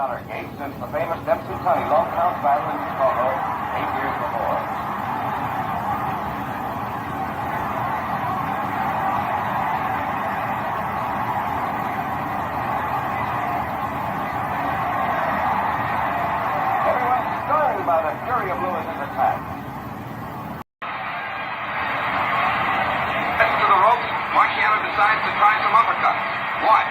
$1 gate since the famous Dempsey Sonny long count battle in Chicago 8 years before. Everyone's stunned by the fury of Lewis's attack. To the ropes, Marciano decides to try some uppercuts. Watch.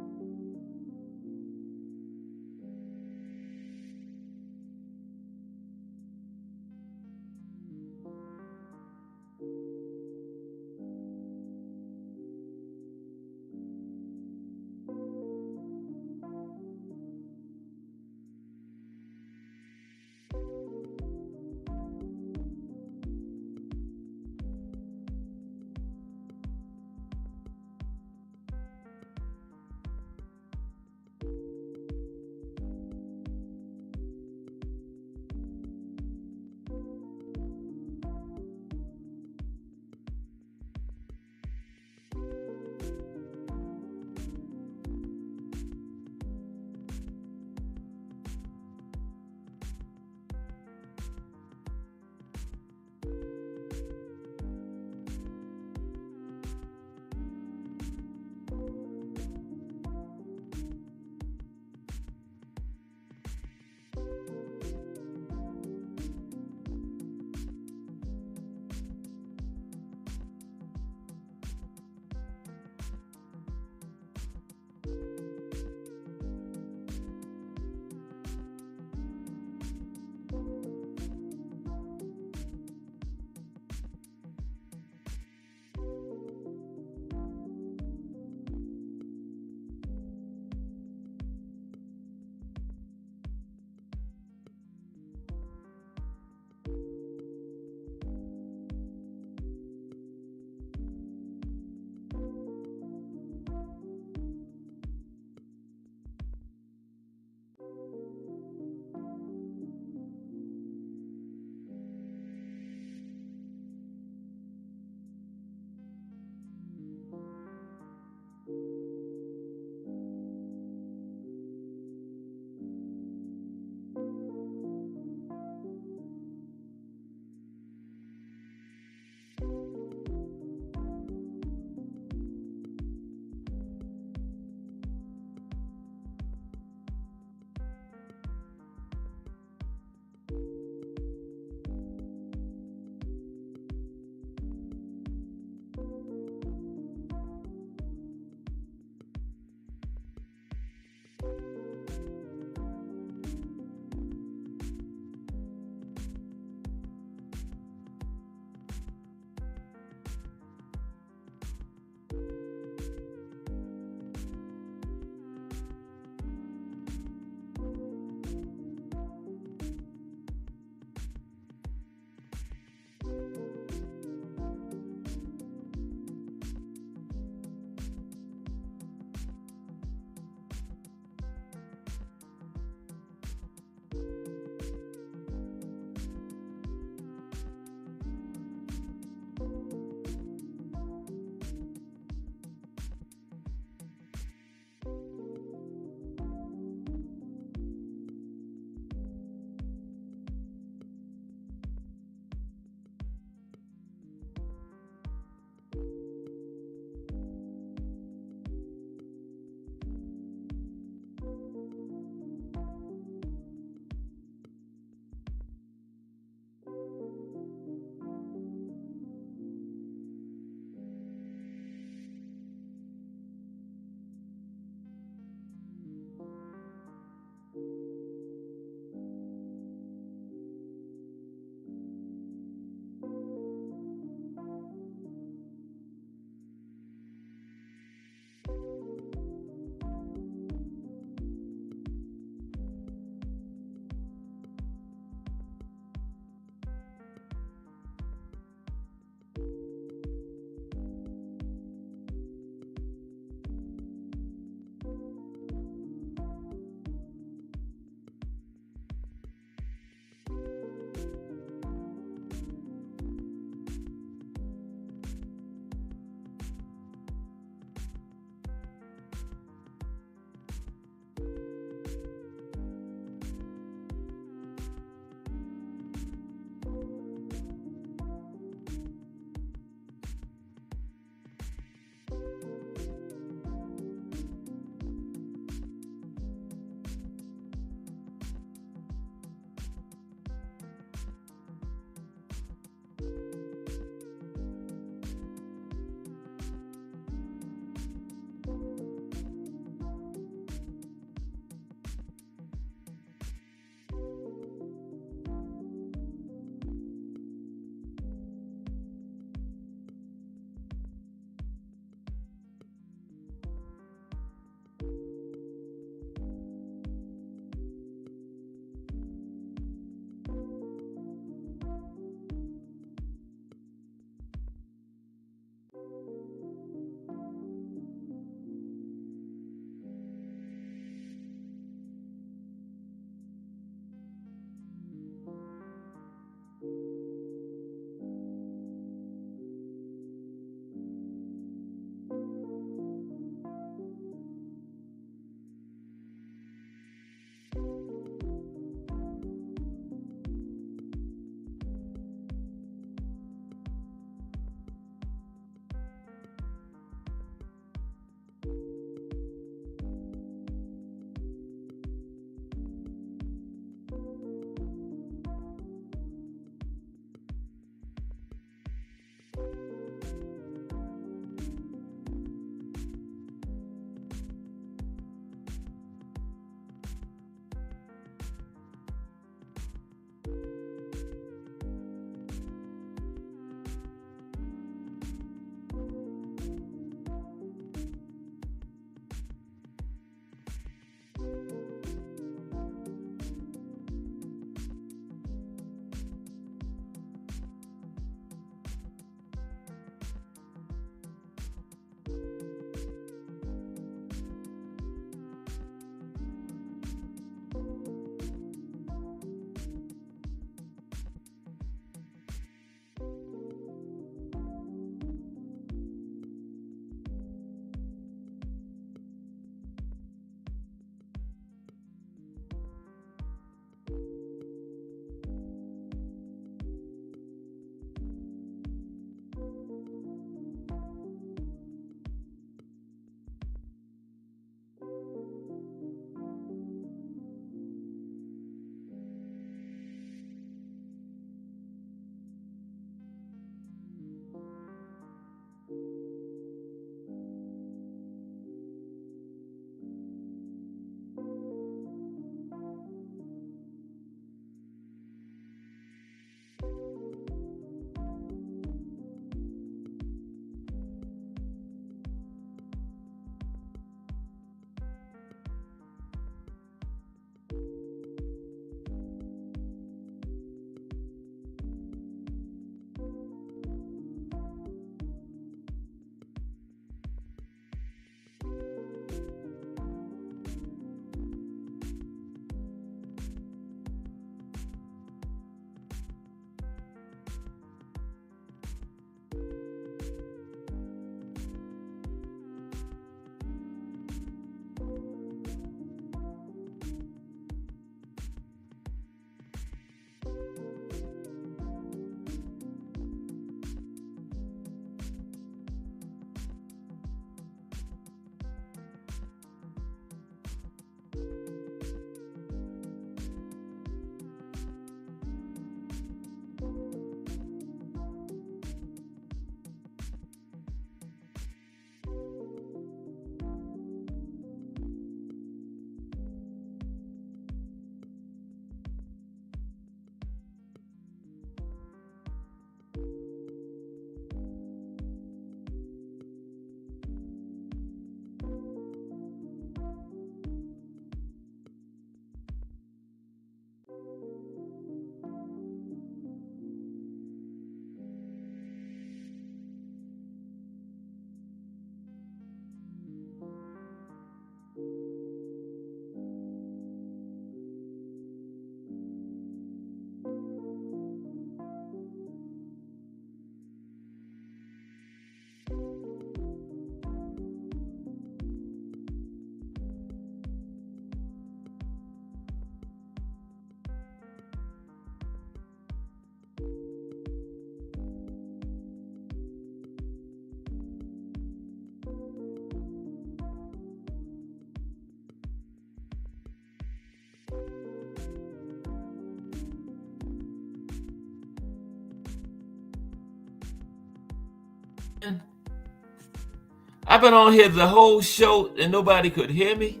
I've been on here the whole show and nobody could hear me.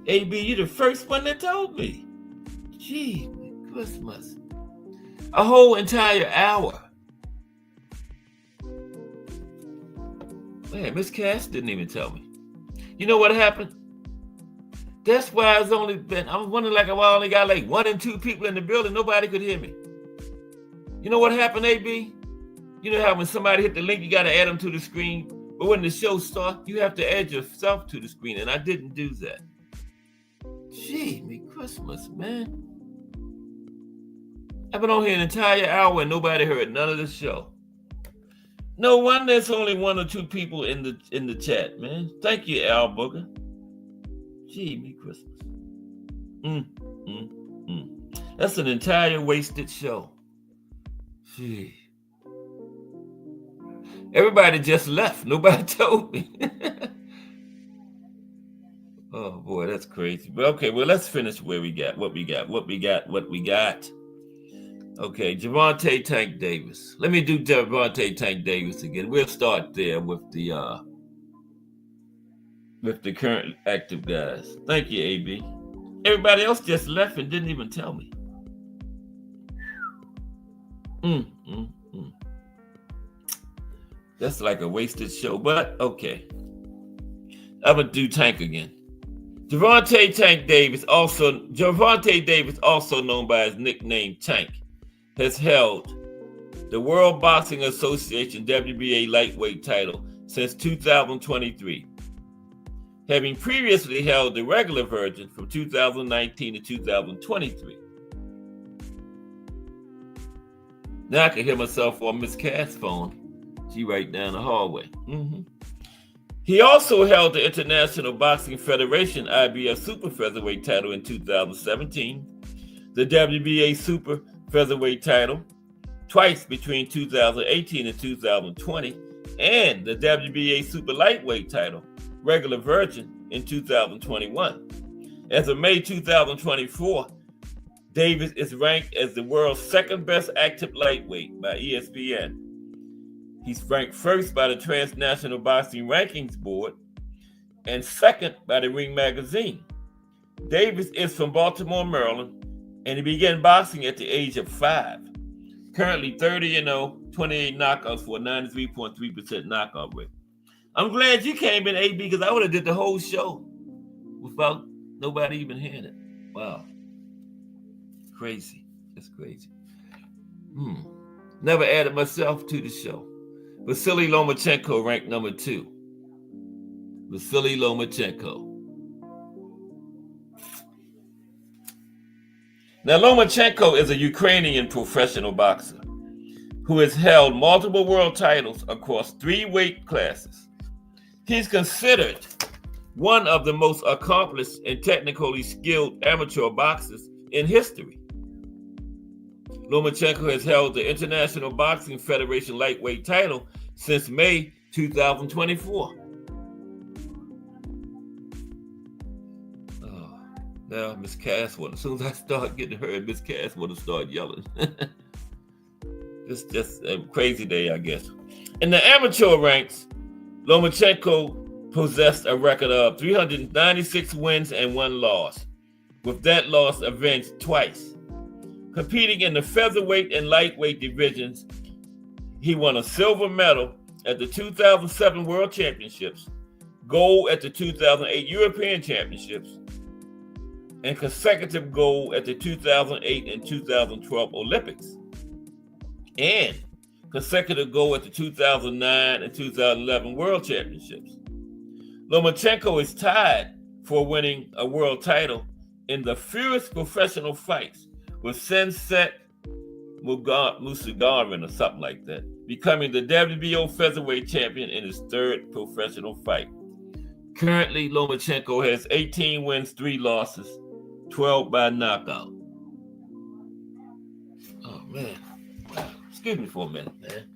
AB, you the first one that told me. Gee, Christmas. A whole entire hour. Man, Miss Cass didn't even tell me. You know what happened? That's why I was wondering like why I only got like 1 and 2 people in the building. Nobody could hear me. You know what happened, AB? You know how when somebody hit the link, you got to add them to the screen? But when the show starts, you have to add yourself to the screen, and I didn't do that. Gee, me Christmas, man. I've been on here an entire hour and nobody heard none of the show. No wonder there's only 1 or 2 people in the chat, man. Thank you, Al Booker. Gee, me Christmas. That's an entire wasted show. Gee. Everybody just left. Nobody told me. Oh boy, that's crazy. But okay, well, let's finish what we got. Okay, Javante Tank Davis. Let me do Javante Tank Davis again. We'll start there with the current active guys. Thank you, AB. Everybody else just left and didn't even tell me. That's like a wasted show, but okay. I'm gonna do Tank again. Javante Davis, also known by his nickname Tank, has held the World Boxing Association WBA lightweight title since 2023, having previously held the regular version from 2019 to 2023. Now I can hear myself on Miss Cass' phone. She right down the hallway. He also held the International Boxing Federation IBF Super Featherweight title in 2017, the WBA Super Featherweight title twice between 2018 and 2020, and the WBA Super Lightweight title, regular version, in 2021. As of May 2024, Davis is ranked as the world's second best active lightweight by ESPN. He's ranked first by the Transnational Boxing Rankings Board and second by the Ring Magazine. Davis is from Baltimore, Maryland, and he began boxing at the age of 5. Currently 30-0, 28 knockouts for a 93.3% knockout rate. I'm glad you came in, AB, because I would have did the whole show without nobody even hearing it. Wow. Crazy. That's crazy. Never added myself to the show. Vasily Lomachenko ranked number 2. Vasily Lomachenko. Now, Lomachenko is a Ukrainian professional boxer who has held multiple world titles across 3 weight classes. He's considered one of the most accomplished and technically skilled amateur boxers in history. Lomachenko has held the International Boxing Federation lightweight title since May 2024. Now Miss Cass as soon as I start getting heard, Miss Cass want to start yelling. It's just a crazy day, I guess. In the amateur ranks, Lomachenko possessed a record of 396 wins and 1 loss, with that loss avenged twice. Competing in the featherweight and lightweight divisions, he won a silver medal at the 2007 World Championships, gold at the 2008 European Championships, and consecutive gold at the 2008 and 2012 Olympics, and consecutive gold at the 2009 and 2011 World Championships. Lomachenko is tied for winning a world title in the fewest professional fights with Sensei Musagarin or something like that, becoming the WBO featherweight champion in his 3rd professional fight. Currently, Lomachenko has 18 wins, 3 losses, 12 by knockout. Oh, man. Wow. Excuse me for a minute, man.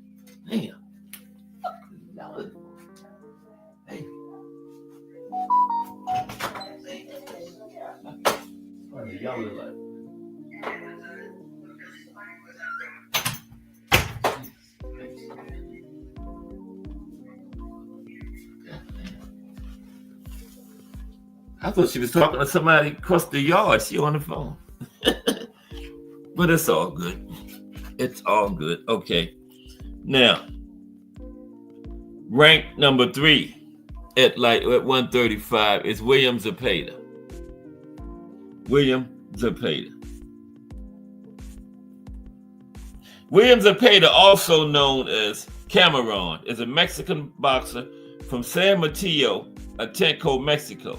Damn. Hey. Y'all look like. I thought she was talking to somebody across the yard. She on the phone. But it's all good. It's all good. Okay. Now, ranked number 3 at 135 is William Zepeda. William Zepeda. William Zepeda, also known as Cameron, is a Mexican boxer from San Mateo, Atenco, Mexico.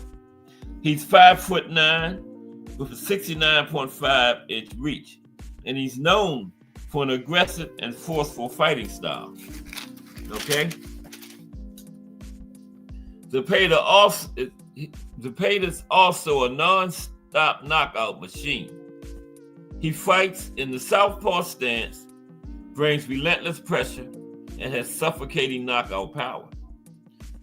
He's 5'9" with a 69.5-inch reach, and he's known for an aggressive and forceful fighting style. Okay? Zepeda's also a non-stop knockout machine. He fights in the southpaw stance, brings relentless pressure, and has suffocating knockout power.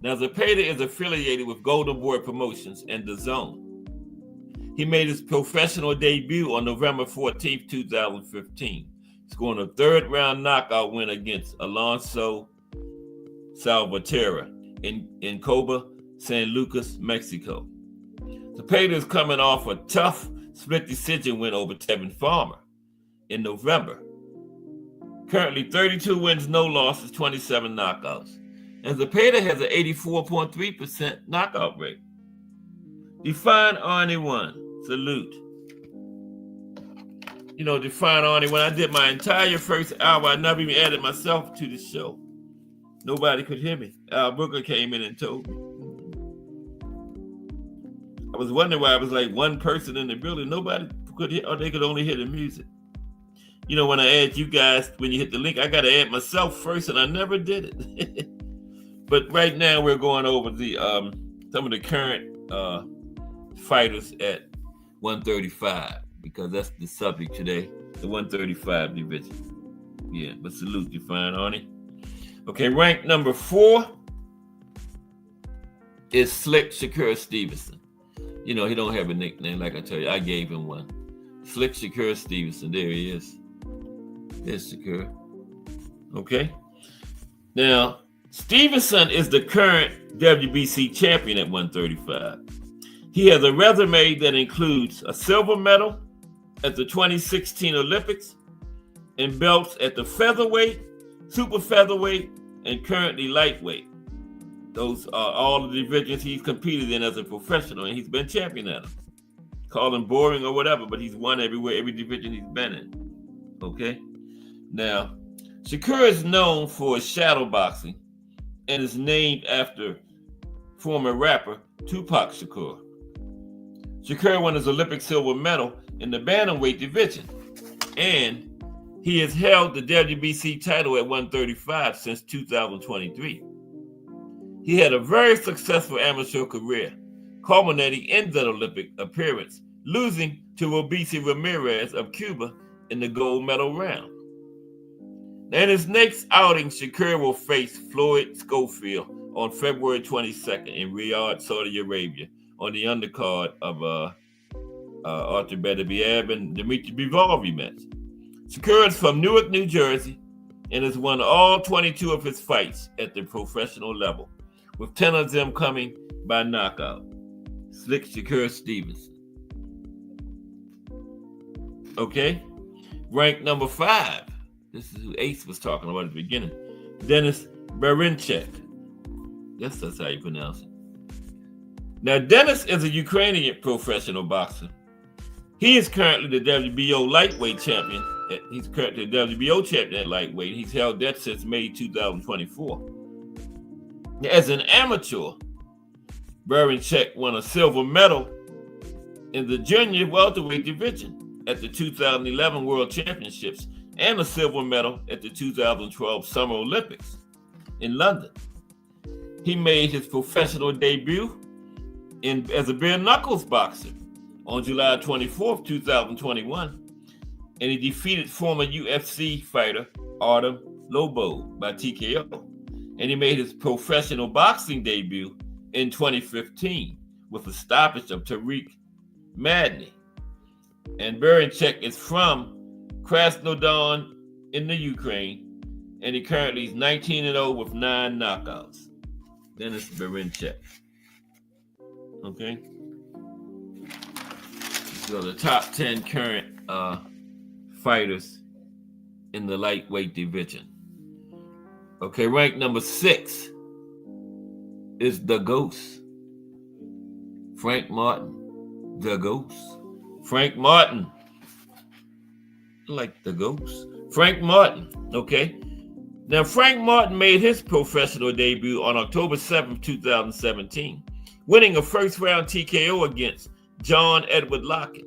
Now, Zepeda is affiliated with Golden Boy Promotions and The Zone. He made his professional debut on November 14, 2015, scoring a third-round knockout win against Alonso Salvatierra in Coba, San Lucas, Mexico. Zepeda is coming off a tough split decision win over Tevin Farmer in November. Currently 32 wins, no losses, 27 knockouts. And Zepeda has an 84.3% knockout rate. Define Arnie 1. Salute. You know, Define Arnie, when I did my entire first hour, I never even added myself to the show. Nobody could hear me. Al Booker came in and told me. I was wondering why I was like one person in the building. Nobody could hear, or they could only hear the music. You know, when I add you guys, when you hit the link, I got to add myself first, and I never did it. But right now, we're going over the some of the current fighters at 135, because that's the subject today, the 135 division. Yeah, but salute you, fine, Arnie. Okay, ranked number 4 is Slick Shakur Stevenson. You know, he don't have a nickname, like I tell you. I gave him one. Slick Shakur Stevenson. There he is. There's Shakur. Okay. Now, Stevenson is the current WBC champion at 135. He has a resume that includes a silver medal at the 2016 Olympics and belts at the featherweight, super featherweight, and currently lightweight. Those are all the divisions he's competed in as a professional, and he's been champion at them. Call him boring or whatever, but he's won everywhere, every division he's been in. Okay? Now, Shakur is known for his shadow boxing and is named after former rapper Tupac Shakur. Shakur won his Olympic silver medal in the bantamweight division, and he has held the WBC title at 135 since 2023. He had a very successful amateur career, culminating in that Olympic appearance, losing to Robeisy Ramirez of Cuba in the gold medal round. In his next outing, Shakur will face Floyd Schofield on February 22nd in Riyadh, Saudi Arabia, on the undercard of Arthur Beterbiev and Dmitry Bivol rematch. Shakur is from Newark, New Jersey, and has won all 22 of his fights at the professional level, with 10 of them coming by knockout. Slick Shakur Stevenson. Okay? Ranked number 5. This is who Ace was talking about at the beginning. Denis Berinchek. Yes, that's how you pronounce it. Now, Denis is a Ukrainian professional boxer. He is currently the WBO lightweight champion. He's currently the WBO champion at lightweight. He's held that since May 2024. As an amateur, Berinchek won a silver medal in the junior welterweight division at the 2011 World Championships and a silver medal at the 2012 Summer Olympics in London. He made his professional debut as a bare knuckles boxer on July 24th, 2021, and he defeated former UFC fighter Artem Lobo by TKO. And he made his professional boxing debut in 2015 with a stoppage of Tariq Madney. And Berinchek is from Krasnodar in the Ukraine, and he currently is 19-0 with 9 knockouts. Denis Berinchek. Okay? So the top 10 current fighters in the lightweight division. Okay, ranked number 6 is the Ghost, Frank Martin. The Ghost, Frank Martin. Like the Ghost, Frank Martin. Okay. Now, Frank Martin made his professional debut on October 7th, 2017, winning a first-round TKO against John Edward Lockett.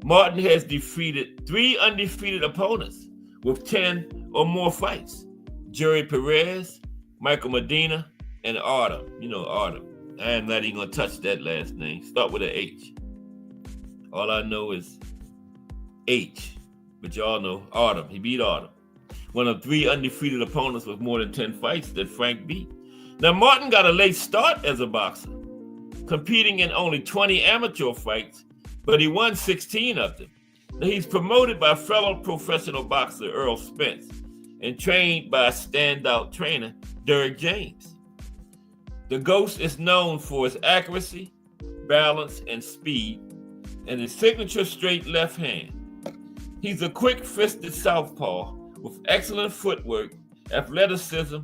Martin has defeated 3 undefeated opponents with 10 or more fights: Jerry Perez, Michael Medina, and Artem. You know Artem. I am not even going to touch that last name. Start with an H. All I know is H, but y'all know Artem. He beat Artem. One of 3 undefeated opponents with more than 10 fights that Frank beat. Now, Martin got a late start as a boxer, competing in only 20 amateur fights, but he won 16 of them. Now, he's promoted by fellow professional boxer Earl Spence and trained by a standout trainer, Derek James. The Ghost is known for his accuracy, balance, and speed, and his signature straight left hand. He's a quick-fisted southpaw with excellent footwork, athleticism,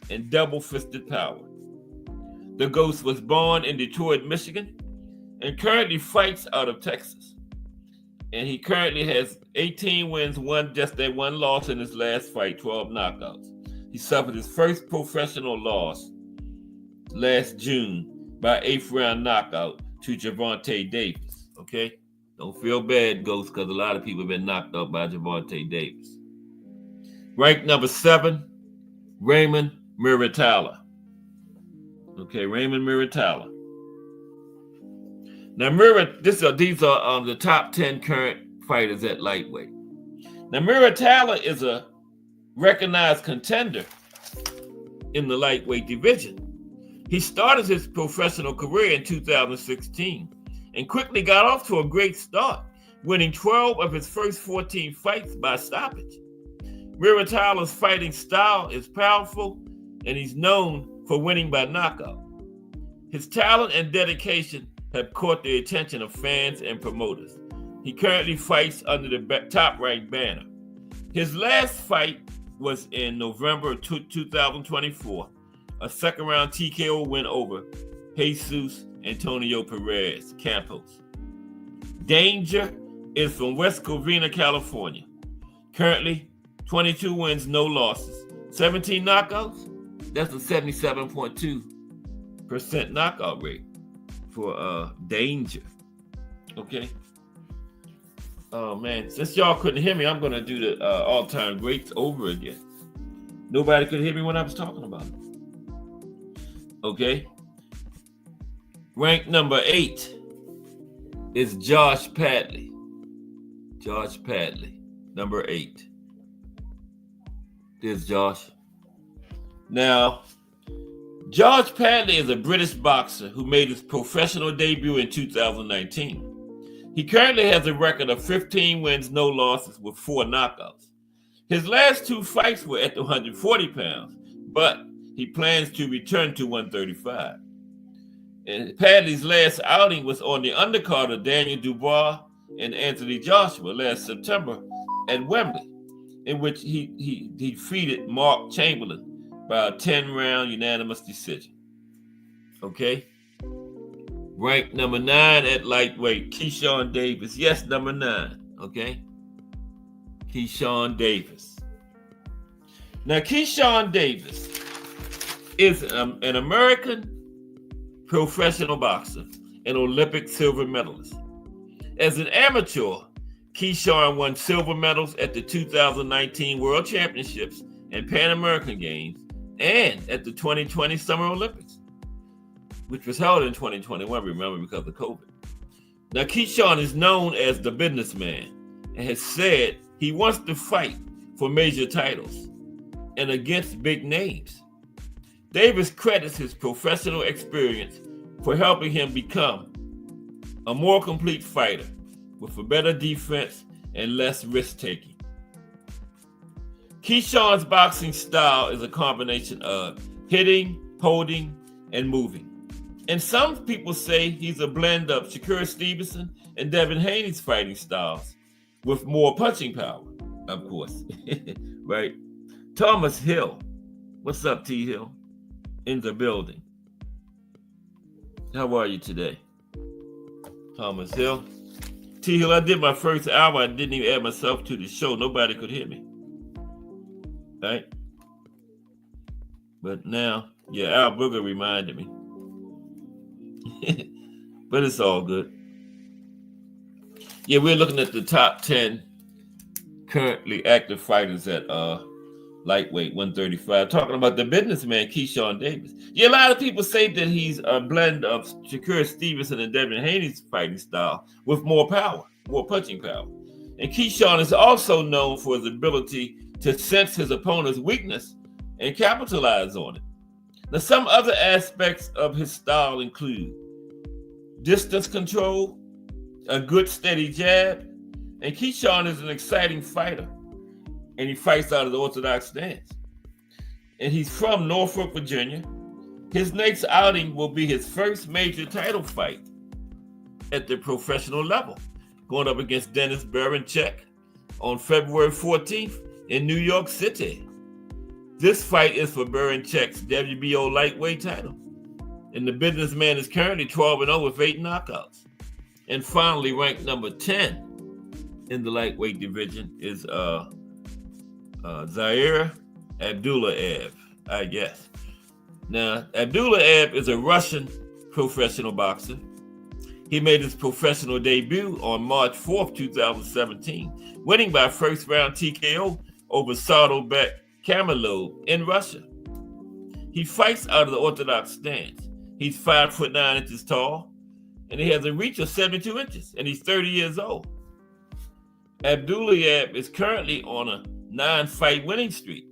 and double-fisted power. The Ghost was born in Detroit, Michigan, and currently fights out of Texas. And he currently has 18 wins, just that 1 loss in his last fight, 12 knockouts. He suffered his first professional loss last June by 8th round knockout to Gervonta Davis. Okay? Don't feel bad, Ghost, because a lot of people have been knocked out by Gervonta Davis. Ranked number 7, Raymond Muratalla. Okay, Raymond Muratalla. Now, these are the top 10 current fighters at lightweight. Now, Muratalla is a recognized contender in the lightweight division. He started his professional career in 2016 and quickly got off to a great start, winning 12 of his first 14 fights by stoppage. Muratalla's fighting style is powerful, and he's known for winning by knockout. His talent and dedication have caught the attention of fans and promoters. He currently fights under the top-ranked banner. His last fight was in November 2024, a second-round TKO win over Jesus Antonio Perez Campos. Danger is from West Covina, California. Currently, 22 wins, no losses, 17 knockouts. That's a 77.2% knockout rate for Danger. Okay. Oh man, since y'all couldn't hear me, I'm gonna do the all-time greats over again. Nobody could hear me when I was talking about it. Okay. Ranked number 8 is Josh Padley. Josh Padley, number 8. There's Josh. Now, Josh Padley is a British boxer who made his professional debut in 2019. He currently has a record of 15 wins, no losses, with 4 knockouts. His last 2 fights were at the 140 pounds, but he plans to return to 135. And Padley's last outing was on the undercard of Daniel Dubois and Anthony Joshua last September at Wembley, in which he defeated Mark Chamberlain by a 10-round unanimous decision. Okay? Ranked number 9 at lightweight, Keyshawn Davis. Yes, number 9. Okay? Keyshawn Davis. Now, Keyshawn Davis is an American professional boxer and Olympic silver medalist. As an amateur, Keyshawn won silver medals at the 2019 World Championships and Pan American Games and at the 2020 Summer Olympics, which was held in 2021, remember, because of COVID. Now, Keyshawn is known as the businessman and has said he wants to fight for major titles and against big names. Davis credits his professional experience for helping him become a more complete fighter with a better defense and less risk-taking. Keyshawn's boxing style is a combination of hitting, holding, and moving, And some people say he's a blend of Shakur Stevenson and Devin Haney's fighting styles with more punching power, of course. Right? Thomas Hill. What's up, T. Hill? In the building. How are you today? Thomas Hill. T. Hill, I did my first hour. I didn't even add myself to the show. Nobody could hear me. Right? But now, yeah, Al Booger reminded me. But it's all good. Yeah, we're looking at the top 10 currently active fighters at lightweight 135. Talking about the businessman, Keyshawn Davis. Yeah, a lot of people say that he's a blend of Shakur Stevenson and Devin Haney's fighting style with more power, more punching power. And Keyshawn is also known for his ability to sense his opponent's weakness and capitalize on it. Now, some other aspects of his style include distance control, a good steady jab, and Keyshawn is an exciting fighter, and he fights out of the orthodox stance. And he's from Norfolk, Virginia. His next outing will be his first major title fight at the professional level, going up against Dennis Berinchek on February 14th in New York City. This fight is for Berinchek's WBO lightweight title. And the businessman is currently 12-0 with 8 knockouts. And finally, ranked number 10 in the lightweight division is Zaire Abdullaev, I guess. Now, Abdullaev is a Russian professional boxer. He made his professional debut on March 4th, 2017, winning by first-round TKO over Sadolbek Kamalov in Russia. He fights out of the orthodox stance. He's 5'9" tall, and he has a reach of 72 inches, and he's 30 years old. Abdullaev is currently on a 9-fight winning streak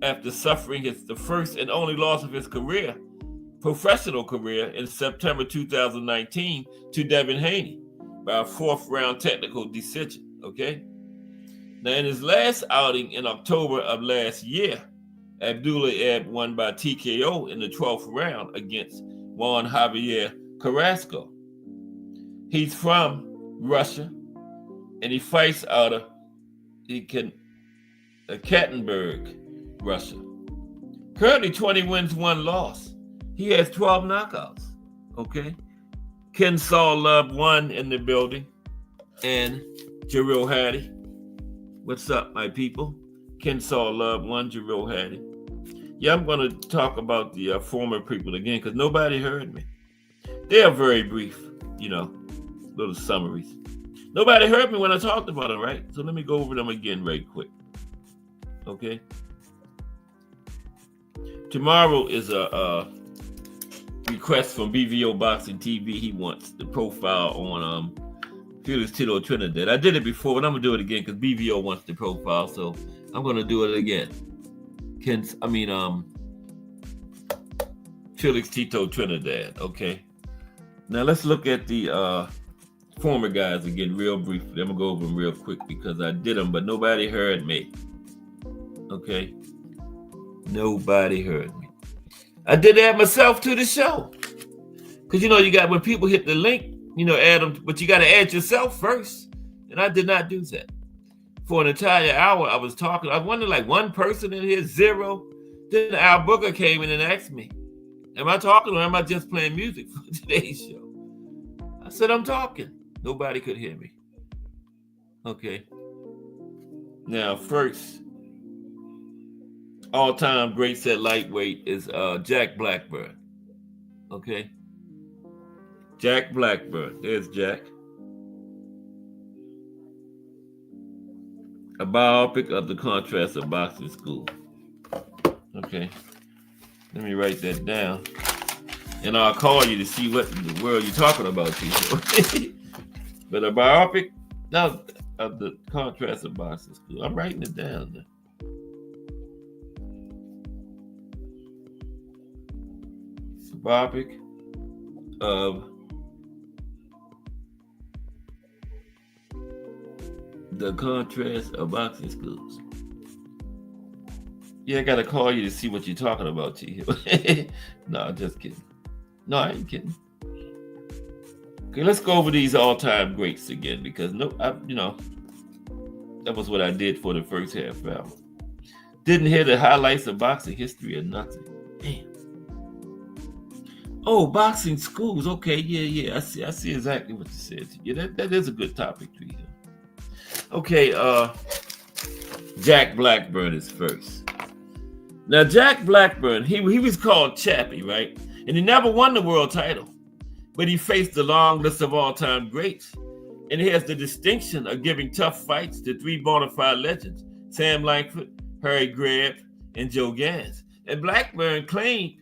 after suffering the first and only loss of his professional career in September 2019 to Devin Haney by a 4th-round technical decision, okay? Now, in his last outing in October of last year, Abdullaev won by TKO in the 12th round against Juan Javier Carrasco. He's from Russia, and he fights out of Ekaterinburg, Russia. Currently 20 wins, 1 loss. He has 12 knockouts, okay? Ken Saul Love won in the building, and Jarrell Hattie. What's up, my people? Ken Saul Love won, Jarrell Hattie. Yeah, I'm going to talk about the former people again because nobody heard me. They are very brief, little summaries. Nobody heard me when I talked about them, right? So let me go over them again right quick. Okay? Tomorrow is a request from BVO Boxing TV. He wants the profile on Felix Tito Trinidad. I did it before, but I'm going to do it again because BVO wants the profile, so I'm going to do it again. Felix Tito Trinidad, okay? Now let's look at the former guys again real briefly. I'm going to go over them real quick because I did them, but nobody heard me. Okay? Nobody heard me. I did add myself to the show. Because, you got, when people hit the link, add them, but you got to add yourself first. And I did not do that. For an entire hour, I was talking. I wondered, like, one person in here, 0. Then Al Booger came in and asked me, am I talking or am I just playing music for today's show? I said, I'm talking. Nobody could hear me. Okay. Now, first, all-time greats at lightweight is Jack Blackburn. Okay? Jack Blackburn. There's Jack. A biopic of the contrast of boxing school. Okay. Let me write that down. And I'll call you to see what in the world you're talking about, people. But a biopic now of the contrast of boxing school. I'm writing it down now. A biopic of the contrast of boxing schools. Yeah, I gotta call you to see what you're talking about, T. No, just kidding. No, I ain't kidding. Okay, let's go over these all-time greats again because that was what I did for the first half hour. Didn't hear the highlights of boxing history or nothing. Damn. Oh, boxing schools. Okay, yeah. I see exactly what you said. Yeah, that is a good topic to hear. Okay, Jack Blackburn is first. Now, Jack Blackburn, he was called Chappie, right? And he never won the world title, but he faced the long list of all-time greats. And he has the distinction of giving tough fights to three bona fide legends, Sam Langford, Harry Greb, and Joe Gans. And Blackburn claimed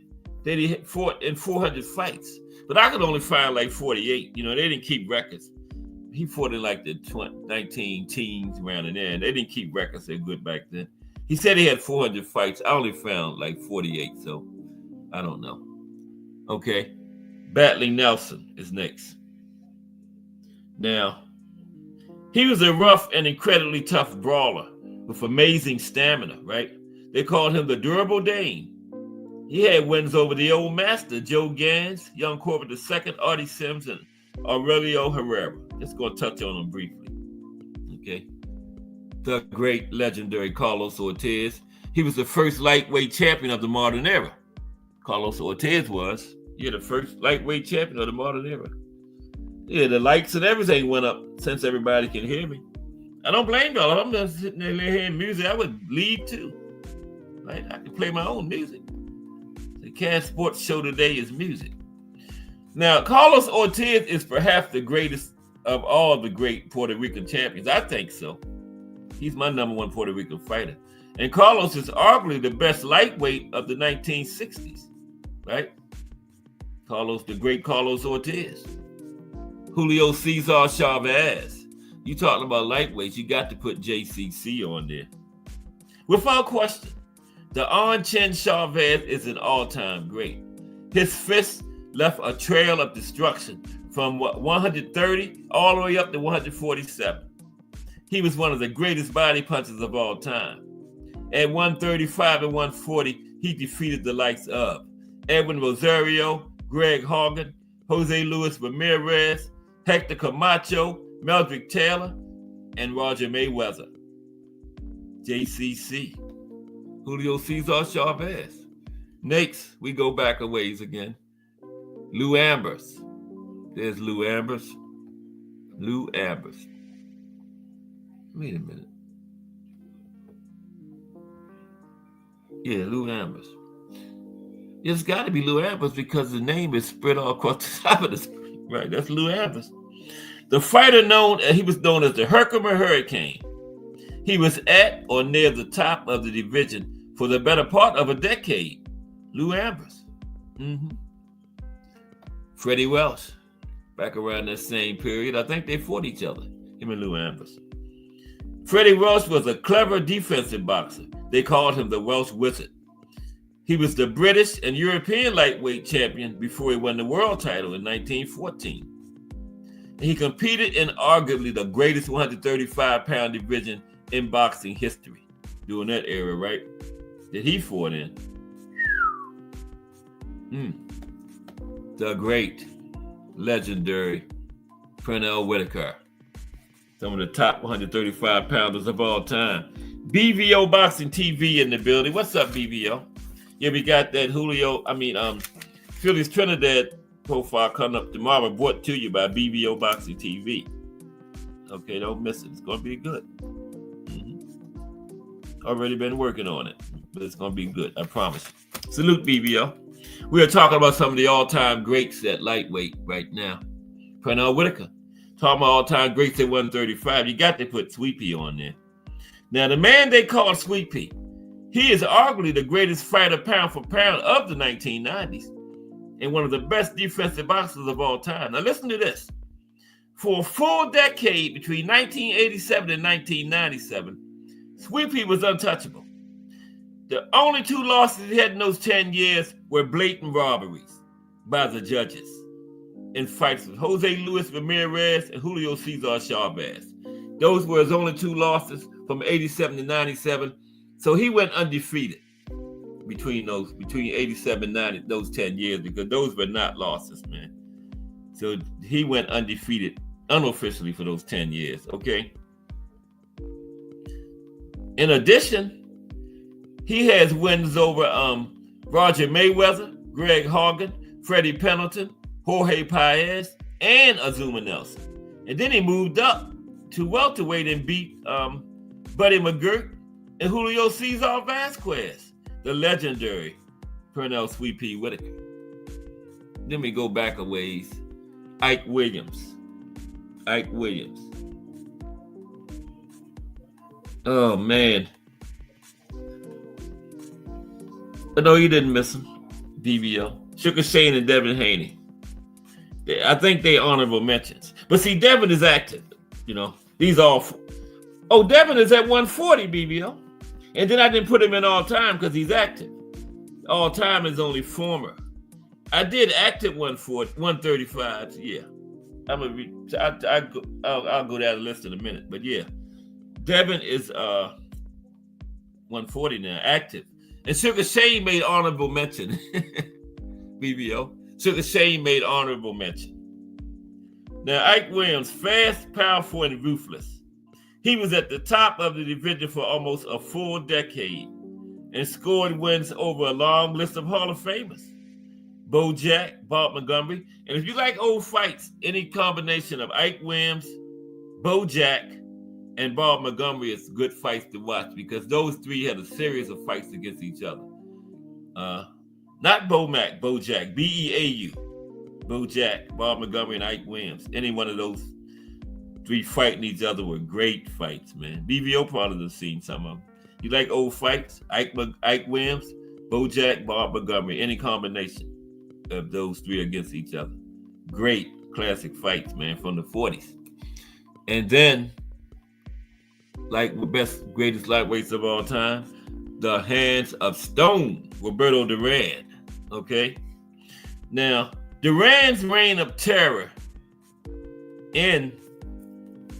that he fought in 400 fights, but I could only find like 48. They didn't keep records. He fought in like the 19 teens around in there, and they didn't keep records that good back then. He said he had 400 fights. I only found like 48, so I don't know. Okay, Battling Nelson is next. Now, he was a rough and incredibly tough brawler with amazing stamina, right? They called him the Durable Dane. He had wins over the old master, Joe Gans, Young Corbett II, Artie Sims, and Aurelio Herrera. Just going to touch on them briefly. Okay. The great legendary Carlos Ortiz. He was the first lightweight champion of the modern era. Carlos Ortiz was. The first lightweight champion of the modern era. Yeah, the likes and everything went up since everybody can hear me. I don't blame y'all. If I'm just sitting there hearing music, I would leave too. Right? I can play my own music. The Cash Sports Show today is music. Now, Carlos Ortiz is perhaps the greatest of all the great Puerto Rican champions. I think so. He's my number one Puerto Rican fighter. And Carlos is arguably the best lightweight of the 1960s. Right? The great Carlos Ortiz. Julio Cesar Chavez. You talking about lightweights, you got to put JCC on there. Without question, the On-Chin Chavez is an all-time great. His fist left a trail of destruction from 130 all the way up to 147. He was one of the greatest body punchers of all time. At 135 and 140, he defeated the likes of Edwin Rosario, Greg Hogan, Jose Luis Ramirez, Hector Camacho, Meldrick Taylor, and Roger Mayweather. JCC. Julio Cesar Chavez. Next, we go back a ways again. Lou Ambers. There's Lou Ambers. Lou Ambers. Wait a minute. Yeah, Lou Ambers. It's got to be Lou Ambers because the name is spread all across the top of the screen. Right, that's Lou Ambers. The fighter he was known as the Herkimer Hurricane. He was at or near the top of the division for the better part of a decade. Lou Ambers. Freddie Welsh. Back around that same period, I think they fought each other, him and Lou Ambers. Freddie Welsh was a clever defensive boxer. They called him the Welsh Wizard. He was the British and European lightweight champion before he won the world title in 1914. He competed in arguably the greatest 135-pound division in boxing history during that era, right? That he fought in. The great, legendary Pernell Whitaker. Some of the top 135-pounders of all time. BVO Boxing TV in the building. What's up, BVO? Yeah, we got that Philly's Trinidad profile coming up tomorrow, brought to you by BVO Boxing TV. Okay, don't miss it. It's going to be good. Already been working on it, but it's going to be good. I promise you. Salute, BVO. We are talking about some of the all-time greats at lightweight right now. Pernell Whitaker. Talking about all-time greats at 135. You got to put Sweet Pea on there. Now, the man they call Sweet Pea, he is arguably the greatest fighter pound for pound of the 1990s and one of the best defensive boxers of all time. Now, listen to this. For a full decade between 1987 and 1997, Sweet Pea was untouchable. The only two losses he had in those 10 years were blatant robberies by the judges in fights with Jose Luis Ramirez and Julio Cesar Chavez. Those were his only two losses from 87 to 97. So he went undefeated. between 87 and 90, those 10 years, because those were not losses, man. So he went undefeated unofficially for those 10 years, okay? In addition, he has wins over Roger Mayweather, Greg Hogan, Freddie Pendleton, Jorge Paez, and Azuma Nelson. And then he moved up to welterweight and beat Buddy McGirt and Julio Cesar Vasquez, the legendary Pernell Sweet Pea Whitaker. Then we go back a ways. Ike Williams. Oh, man. But no, you didn't miss him. DVO. Sugar Shane and Devin Haney. I think they honorable mentions. But see, Devin is active. You know, these all. Oh, Devin is at 140, BBO. And then I didn't put him in all time because he's active. All time is only former. I did active 135. Yeah. I'll go down the list in a minute. But yeah, Devin is 140 now, active. And Sugar Shane made honorable mention. BBO. Sugar Shane made honorable mention. Now, Ike Williams, fast, powerful, and ruthless. He was at the top of the division for almost a full decade and scored wins over a long list of Hall of Famers. Bo Jack, Bob Montgomery. And if you like old fights, any combination of Ike Williams, Bo Jack, and Bob Montgomery is good fights to watch because those three had a series of fights against each other. Not Bo Mack, Bo Jack, B-E-A-U. Bo Jack, Bob Montgomery, and Ike Williams. Any one of those three fighting each other were great fights, man. BVO probably have seen some of them. You like old fights? Ike Williams, Bo Jack, Bob Montgomery. Any combination of those three against each other. Great classic fights, man, from the 40s. And then, like the greatest lightweights of all time, the hands of stone, Roberto Duran. Okay? Now, Duran's reign of terror in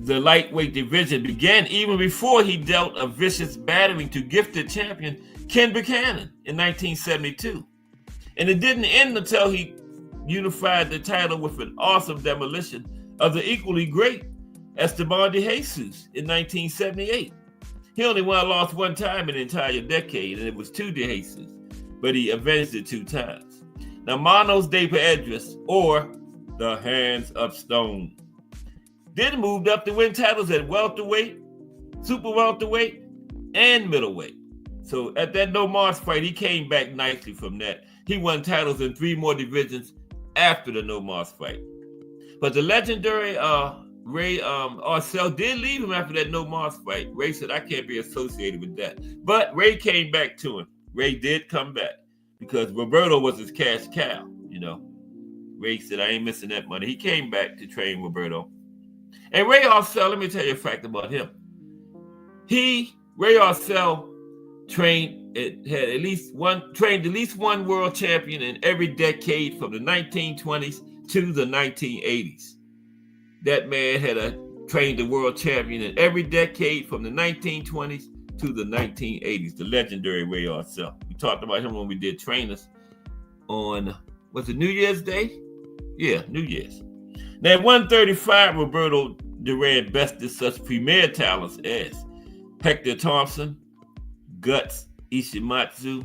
the lightweight division began even before he dealt a vicious battering to gifted champion Ken Buchanan in 1972. And it didn't end until he unified the title with an awesome demolition of the equally great Esteban de Jesus in 1978. He only lost one time in the entire decade, and it was to de Jesus, but he avenged it 2 times. Now, Manos de Piedras, or the Hands of Stone, then moved up to win titles at welterweight, super welterweight, and middleweight. So at that No Mars fight, he came back nicely from that. He won titles in 3 more divisions after the No Mars fight. But the legendary Ray Arcel did leave him after that No Mars fight. Ray said, I can't be associated with that. But Ray came back to him. Ray did come back because Roberto was his cash cow, you know. Ray said, I ain't missing that money. He came back to train Roberto. And Ray Arcel, let me tell you a fact about him. Ray Arcel trained at least one world champion in every decade from the 1920s to the 1980s. That man had trained the world champion in every decade from the 1920s to the 1980s, the legendary Ray Arcel. We talked about him when we did trainers on, was it New Year's Day? Yeah, New Year's. Now, at 135, Roberto Duran bested such premier talents as Hector Thompson, Guts Ishimatsu,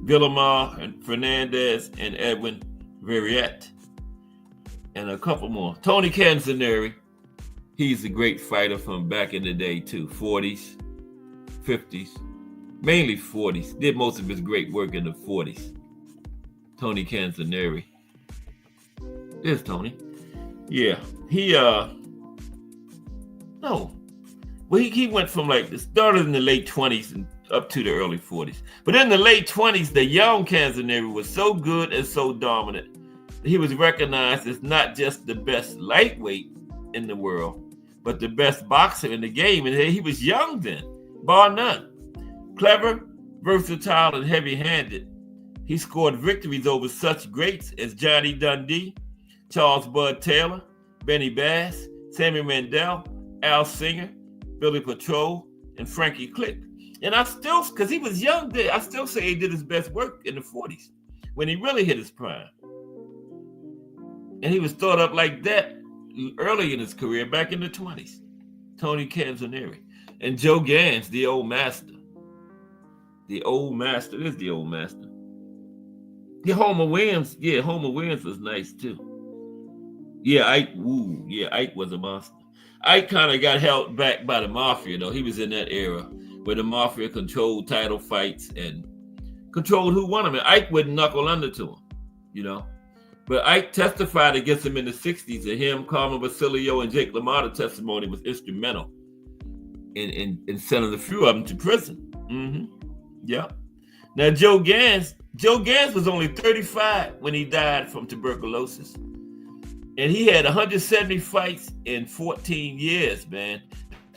Villamar and Fernandez, and Edwin Verriette, and a couple more. Tony Canzoneri, he's a great fighter from back in the day too, 40s, 50s, mainly 40s. Did most of his great work in the 40s. Tony Canzoneri. There's Tony. Yeah, he went from started in the late 20s and up to the early 40s. But in the late 20s, the young Canzoneri was so good and so dominant. He was recognized as not just the best lightweight in the world, but the best boxer in the game. And he was young then, bar none. Clever, versatile, and heavy-handed. He scored victories over such greats as Johnny Dundee, Charles Bud Taylor, Benny Bass, Sammy Mandel, Al Singer, Billy Patrol, and Frankie Click. And I still, because he was young then, I still say he did his best work in the 40s when he really hit his prime. And he was thought up like that early in his career, back in the 20s. Tony Canzoneri. And Joe Gans, the old master. The old master is the old master. Yeah, Homer Williams was nice too. Yeah, Ike was a monster. Ike kind of got held back by the mafia, though. He was in that era where the mafia controlled title fights and controlled who won them. And Ike wouldn't knuckle under to him, you know. But Ike testified against him in the 60s, and him, Carmen Basilio, and Jake LaMotta testimony was instrumental in sending a few of them to prison. Mm-hmm. Yeah. Now, Joe Gans was only 35 when he died from tuberculosis. And he had 170 fights in 14 years, man.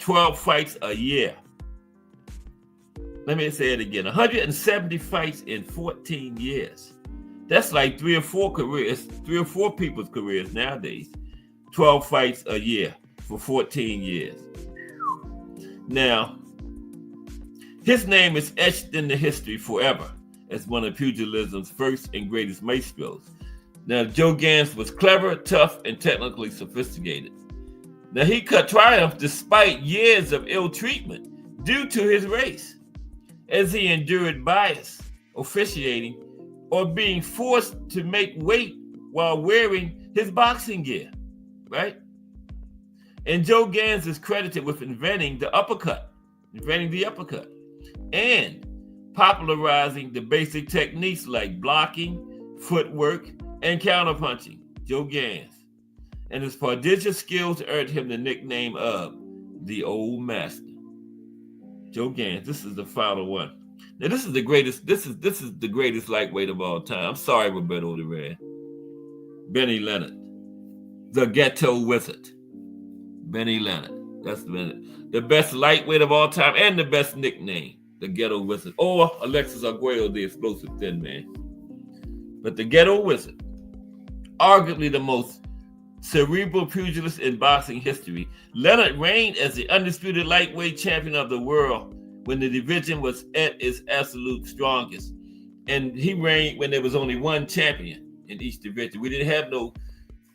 12 fights a year. Let me say it again. 170 fights in 14 years. That's like 3 or 4 people's careers nowadays. 12 fights a year for 14 years. Now, his name is etched into history forever as one of pugilism's first and greatest maestros. Now, Joe Gans was clever, tough, and technically sophisticated. Now, he could triumph despite years of ill treatment due to his race, as he endured bias, officiating, or being forced to make weight while wearing his boxing gear, right? And Joe Gans is credited with inventing the uppercut, and popularizing the basic techniques like blocking, footwork, and counterpunching. Joe Gans. And his prodigious skills earned him the nickname of the Old Master. Joe Gans. This is the final one. Now, this is the greatest. This is the greatest lightweight of all time. I'm sorry, Roberto Duran. Benny Leonard, the Ghetto Wizard. Benny Leonard. That's the best lightweight of all time and the best nickname, the Ghetto Wizard, or Alexis Arguello, the Explosive Thin Man. But the Ghetto Wizard, arguably the most cerebral pugilist in boxing history, Leonard reigned as the undisputed lightweight champion of the world when the division was at its absolute strongest. And he reigned when there was only one champion in each division. We didn't have no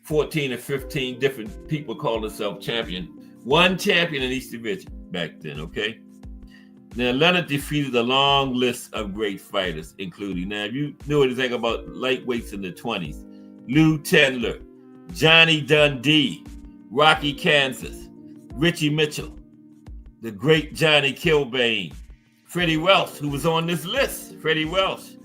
14 or 15 different people calling themselves champion. One champion in each division back then, okay? Now, Leonard defeated a long list of great fighters, including, now, if you knew anything about lightweights in the 20s, Lou Tendler, Johnny Dundee, Rocky Kansas, Richie Mitchell, the great Johnny Kilbane, Freddie Welch, who was on this list, Freddie Welch,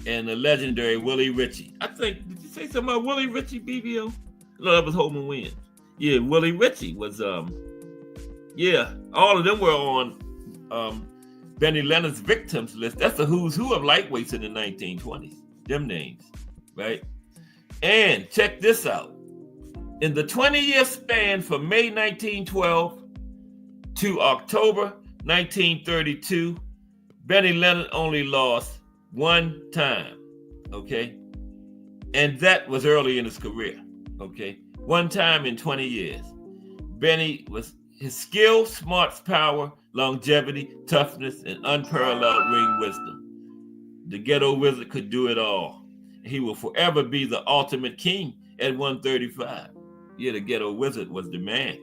and the legendary Willie Ritchie. I think, did you say something about Willie Ritchie, BBO? No, that was Holman Williams. Yeah, Willie Ritchie was, all of them were on Benny Leonard's victims list. That's the who's who of lightweights in the 1920s. Them names, right? And check this out. In the 20-year span from May 1912 to October 1932, Benny Leonard only lost one time, okay? And that was early in his career, okay? One time in 20 years. Benny was his skill, smarts, power, longevity, toughness, and unparalleled ring wisdom. The Ghetto Wizard could do it all. He will forever be the ultimate king at 135. Yeah, the Ghetto Wizard was the man.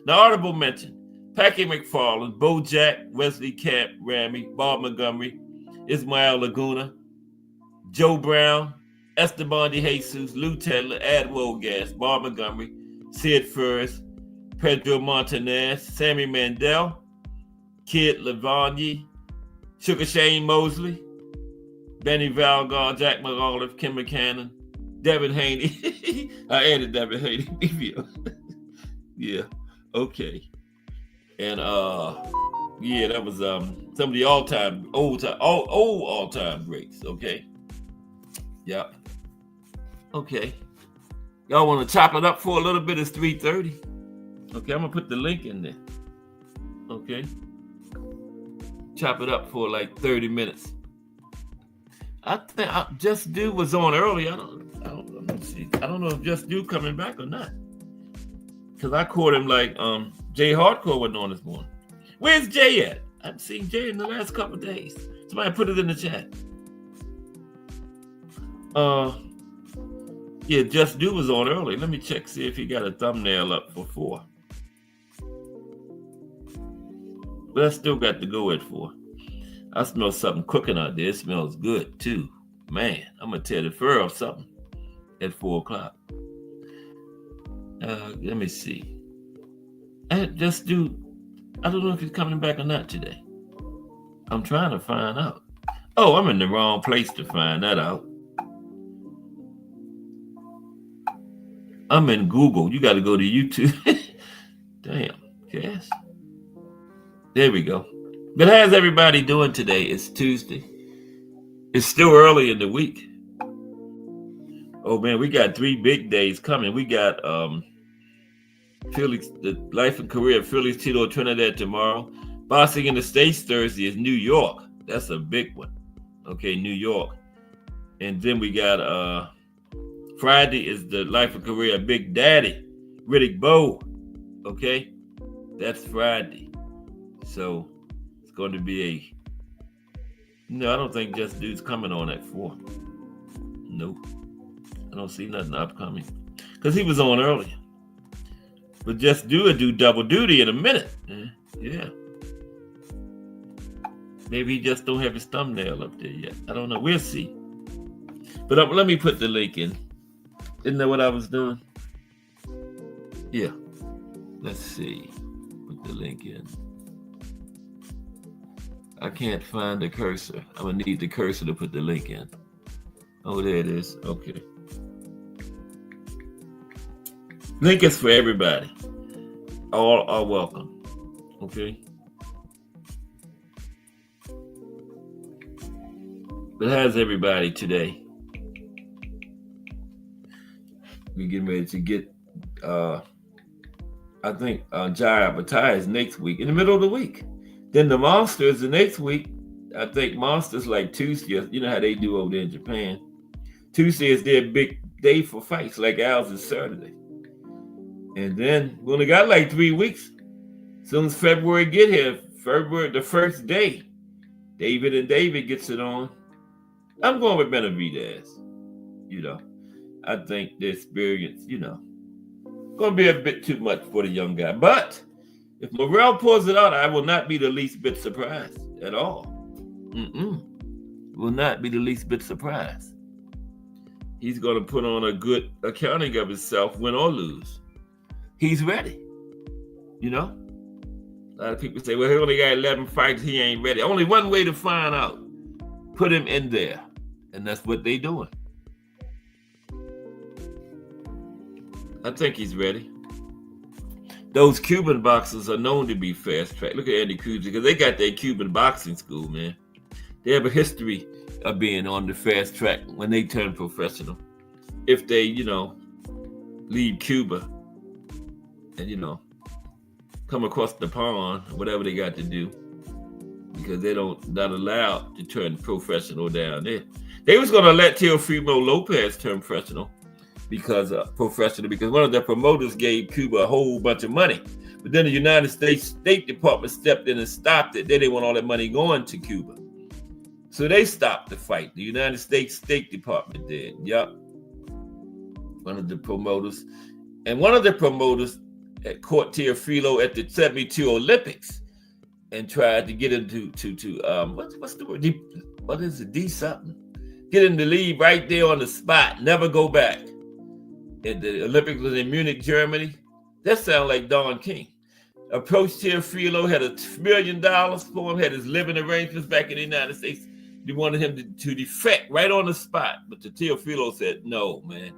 Now, honorable mention, Packy McFarland, Bo Jack, Wesley Camp, Ramey, Bob Montgomery, Ismael Laguna, Joe Brown, Esteban de Jesus, Lou Tedler, Ad Wogas, Bob Montgomery, Sid Ferris, Pedro Montanez, Sammy Mandel, Kid Lavagny, Sugar Shane Mosley, Benny Valgar, Jack McAuliffe, Kim McCannon, Devin Haney. I added Devin Haney. Yeah, okay. And that was some of the all-time greats, okay? Yeah. Okay. Y'all want to chop it up for a little bit? It's 3:30. Okay, I'm gonna put the link in there. Okay. Chop it up for like 30 minutes. I think Just Do was on early. I don't know if Just Do coming back or not. Cause I caught him like Jay Hardcore wasn't on this morning. Where's Jay at? haven't seen Jay in the last couple of days. Somebody put it in the chat. Yeah, Just Do was on early. Let me check, see if he got a thumbnail up for 4. But I still got to go at 4. I smell something cooking out there. It smells good too. Man, I'm gonna tear the fur off something at 4 o'clock. Let me see. Just Do. I don't know if he's coming back or not today. I'm trying to find out. Oh, I'm in the wrong place to find that out. I'm in Google. You got to go to YouTube. Damn, Cass. There we go. But how's everybody doing today? It's Tuesday. It's still early in the week. Oh man, we got 3 big days coming. We got Phillies, the life and career of Phillies, Tito Trinidad tomorrow. Boxing in the States Thursday is New York. That's a big one. Okay, New York. And then we got Friday is the life and career of Big Daddy, Riddick Bowe. Okay, that's Friday. So it's going to be no, I don't think Just Dude's coming on at 4. Nope. I don't see nothing upcoming. Because he was on earlier. But Just Do do double duty in a minute. Yeah. Maybe he just don't have his thumbnail up there yet. I don't know. We'll see. But let me put the link in. Isn't that what I was doing? Yeah. Let's see. Put the link in. I can't find the cursor. I'm going to need the cursor to put the link in. Oh, there it is. Okay. Link is for everybody. All are welcome. Okay. But how's everybody today? We're getting ready to get, I think Jai Abatai is next week, in the middle of the week. Then the Monsters the next week. I think Monsters like Tuesday. You know how they do over there in Japan. Tuesday is their big day for fights, like ours is Saturday. And then we only got like 3 weeks. As soon as February get here, February, the first day, David and David gets it on. I'm going with Benavidez. You know, I think the experience, you know, going to be a bit too much for the young guy. But if Morrell pulls it out, I will not be the least bit surprised at all. Will not be the least bit surprised. He's going to put on a good accounting of himself, win or lose. He's ready. You know? A lot of people say, well, he only got 11 fights. He ain't ready. Only one way to find out. Put him in there. And that's what they doing. I think he's ready. Those Cuban boxers are known to be fast track. Look at Andy Cruz, because they got their Cuban boxing school, man. They have a history of being on the fast track when they turn professional. If they, you know, leave Cuba and, you know, come across the pond, whatever they got to do, because they not allowed to turn professional down there. They was going to let Teofimo Lopez turn professional because one of their promoters gave Cuba a whole bunch of money. But then the United States State Department stepped in and stopped it. They didn't want all that money going to Cuba. So they stopped the fight. The United States State Department did. Yup. One of the promoters. And one of the promoters had caught Teofilo at the 72 Olympics and tried to get him what's the word? What is it? D something. Get him to leave right there on the spot. Never go back. And the Olympics was in Munich, Germany. That sounds like Don King. Approached Teofilo, had $1 million for him, had his living arrangements back in the United States. They wanted him to defect right on the spot. But the Teofilo said, no, man.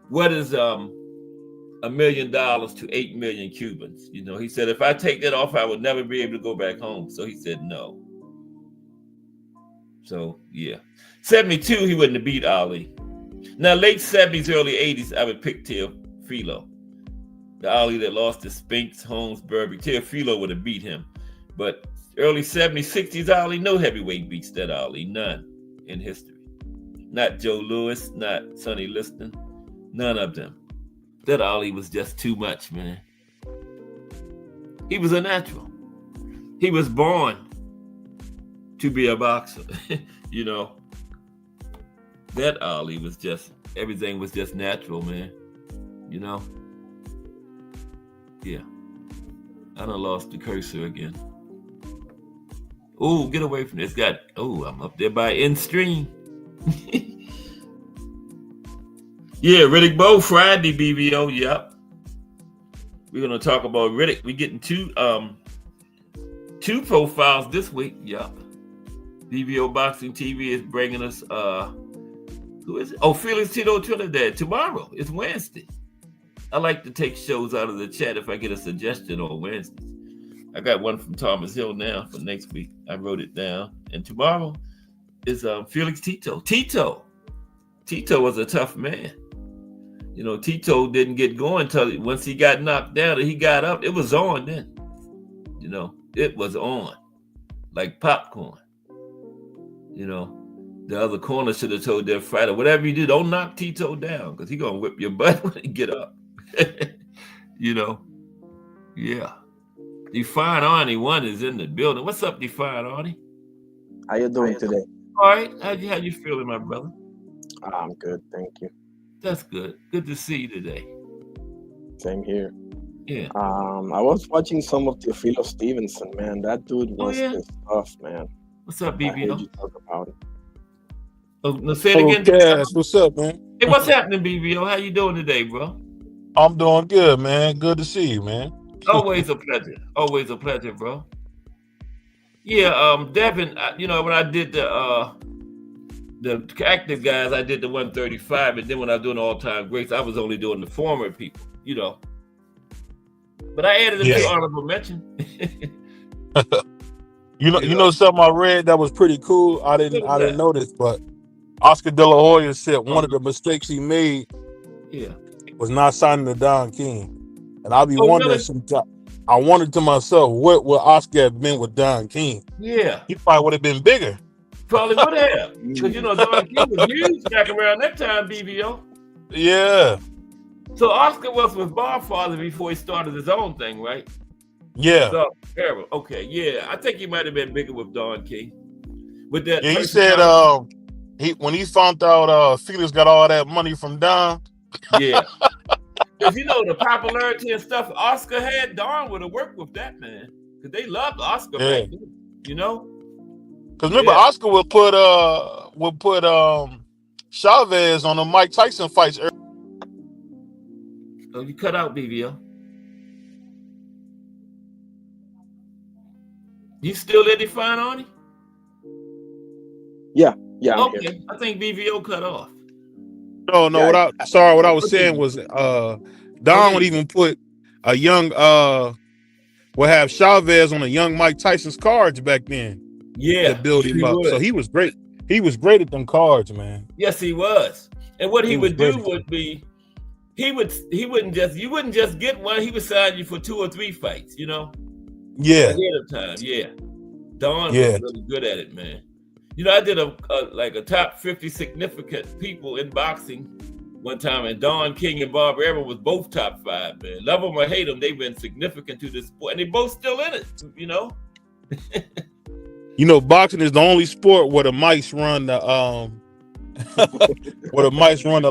What is $1 million to 8 million Cubans? You know, he said, if I take that off, I would never be able to go back home. So he said no. So, yeah. 72, he wouldn't have beat Ali. Now, late 70s, early 80s, I would pick Teofilo. The Ali that lost to Spinks, Holmes, Burberry. Teofilo would have beat him. But early 70s, 60s Ali, no heavyweight beats that Ali. None in history. Not Joe Louis, not Sonny Liston. None of them. That Ali was just too much, man. He was a natural. He was born to be a boxer. You know, that Ali was just, everything was just natural, man. You know? Yeah. I done lost the cursor again. Oh, get away from this. I'm up there by in stream. Yeah, Riddick Bowe Friday, BBO. Yep. We're gonna talk about Riddick. We're getting two profiles this week. Yep. BBO Boxing TV is bringing us who is it? Oh, Felix Tito Trinidad. Tomorrow. It's Wednesday. I like to take shows out of the chat if I get a suggestion on Wednesday. I got one from Thomas Hill now for next week. I wrote it down. And tomorrow is Felix Tito. Tito was a tough man. You know, Tito didn't get going until once he got knocked down and he got up, it was on then. You know, it was on like popcorn. You know, the other corner should have told their fighter, whatever you do, don't knock Tito down because he's going to whip your butt when he get up. You know, yeah. Define Arnie one is in the building. What's up, Define Arnie? How you doing today? All right. How you feeling, my brother? I'm good, thank you. That's good. Good to see you today. Same here. Yeah. I was watching some of Teofilo Stevenson, man. That dude was just tough, man. What's up, I heard BBO? you talk about it. Oh, no, say it again. Yes, what's up, man? Hey, what's happening, BBO? How you doing today, bro? I'm doing good, man. Good to see you, man. Always a pleasure. Always a pleasure, bro. Yeah, Devin, you know, when I did the active guys, I did the 135, and then when I was doing all-time greats, I was only doing the former people, you know. But I added a few honorable mention. You know something I read that was pretty cool. I didn't notice, but Oscar De La Hoya said one of the mistakes he made was not signing to Don King. And I'll be wondering sometimes. I wondered to myself, what would Oscar have been with Don King? Yeah. He probably would have been bigger. Probably would have. Because, you know, Don King was huge back around that time, BBO. Yeah. So Oscar was with Barfather before he started his own thing, right? Yeah. So, okay, yeah. I think he might have been bigger with Don King. With that. Yeah, he said when he found out Felix got all that money from Don. Yeah. Because, you know, the popularity and stuff Oscar had, Don would have worked with that, man. Because they loved Oscar back then, you know? Because remember, Oscar would put Chavez on the Mike Tyson fights. Oh, you cut out, BBO. You still there, Define Arnie? Yeah. I'm okay. here. I think BBO cut off. No. What I was saying was Don would even put a young would have Chavez on a young Mike Tyson's cards back then. Yeah. To build him up. So he was great. He was great at them cards, man. Yes, he was. And what he would do would be you wouldn't just get one, he would sign you for 2 or 3 fights, you know? Yeah. Ahead of time, yeah. Don was really good at it, man. You know, I did a top 50 significant people in boxing one time, and Don King and Bob Arum was both top 5, man. Love them or hate them, they've been significant to this sport, and they both still in it, you know? You know, boxing is the only sport where the mice run the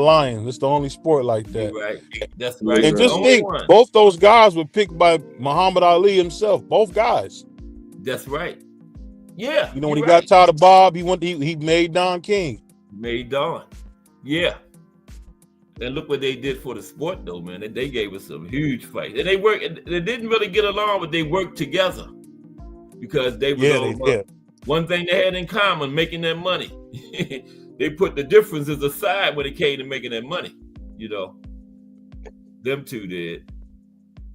lions. It's the only sport like that. Right. That's right. And just think, both those guys were picked by Muhammad Ali himself. Both guys. That's right. Yeah. You know, when he got tired of Bob, he made Don King. Made Don. Yeah. And look what they did for the sport, though, man. They gave us some huge fights. And they didn't really get along, but they worked together. Because they were one thing they had in common, making their money. They put the differences aside when it came to making their money. You know, them two did.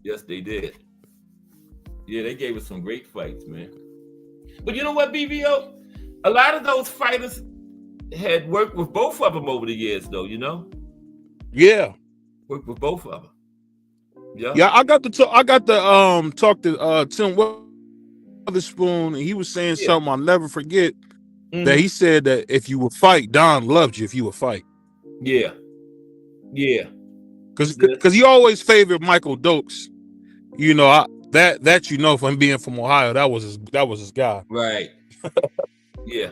Yes, they did. Yeah, they gave us some great fights, man. But you know what, BBO? A lot of those fighters had worked with both of them over the years, though. You know. Yeah. Worked with both of them. Yeah. Yeah, I got to talk to Tim Witherspoon, and he was saying something I'll never forget. That he said that if you would fight, Don loved you if you would fight. Yeah. Yeah. Because he always favored Michael Dokes. You know, that you know, from being from Ohio, that was his guy. Right. Yeah.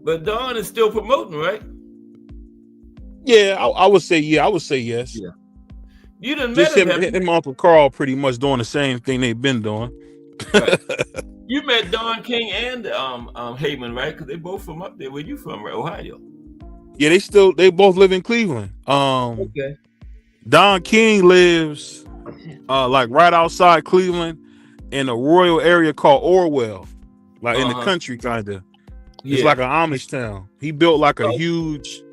But Don is still promoting, right? Yeah, I would say yes. Yeah. You done Just met him, him and Uncle Carl pretty much doing the same thing they've been doing. Right. You met Don King and Heyman, right? Because they both from up there. Where you from, right? Ohio? Yeah, they both live in Cleveland. Okay. Don King lives like right outside Cleveland in a rural area called Orwell, like in the country, kind of. It's like an Amish town. He built like a huge,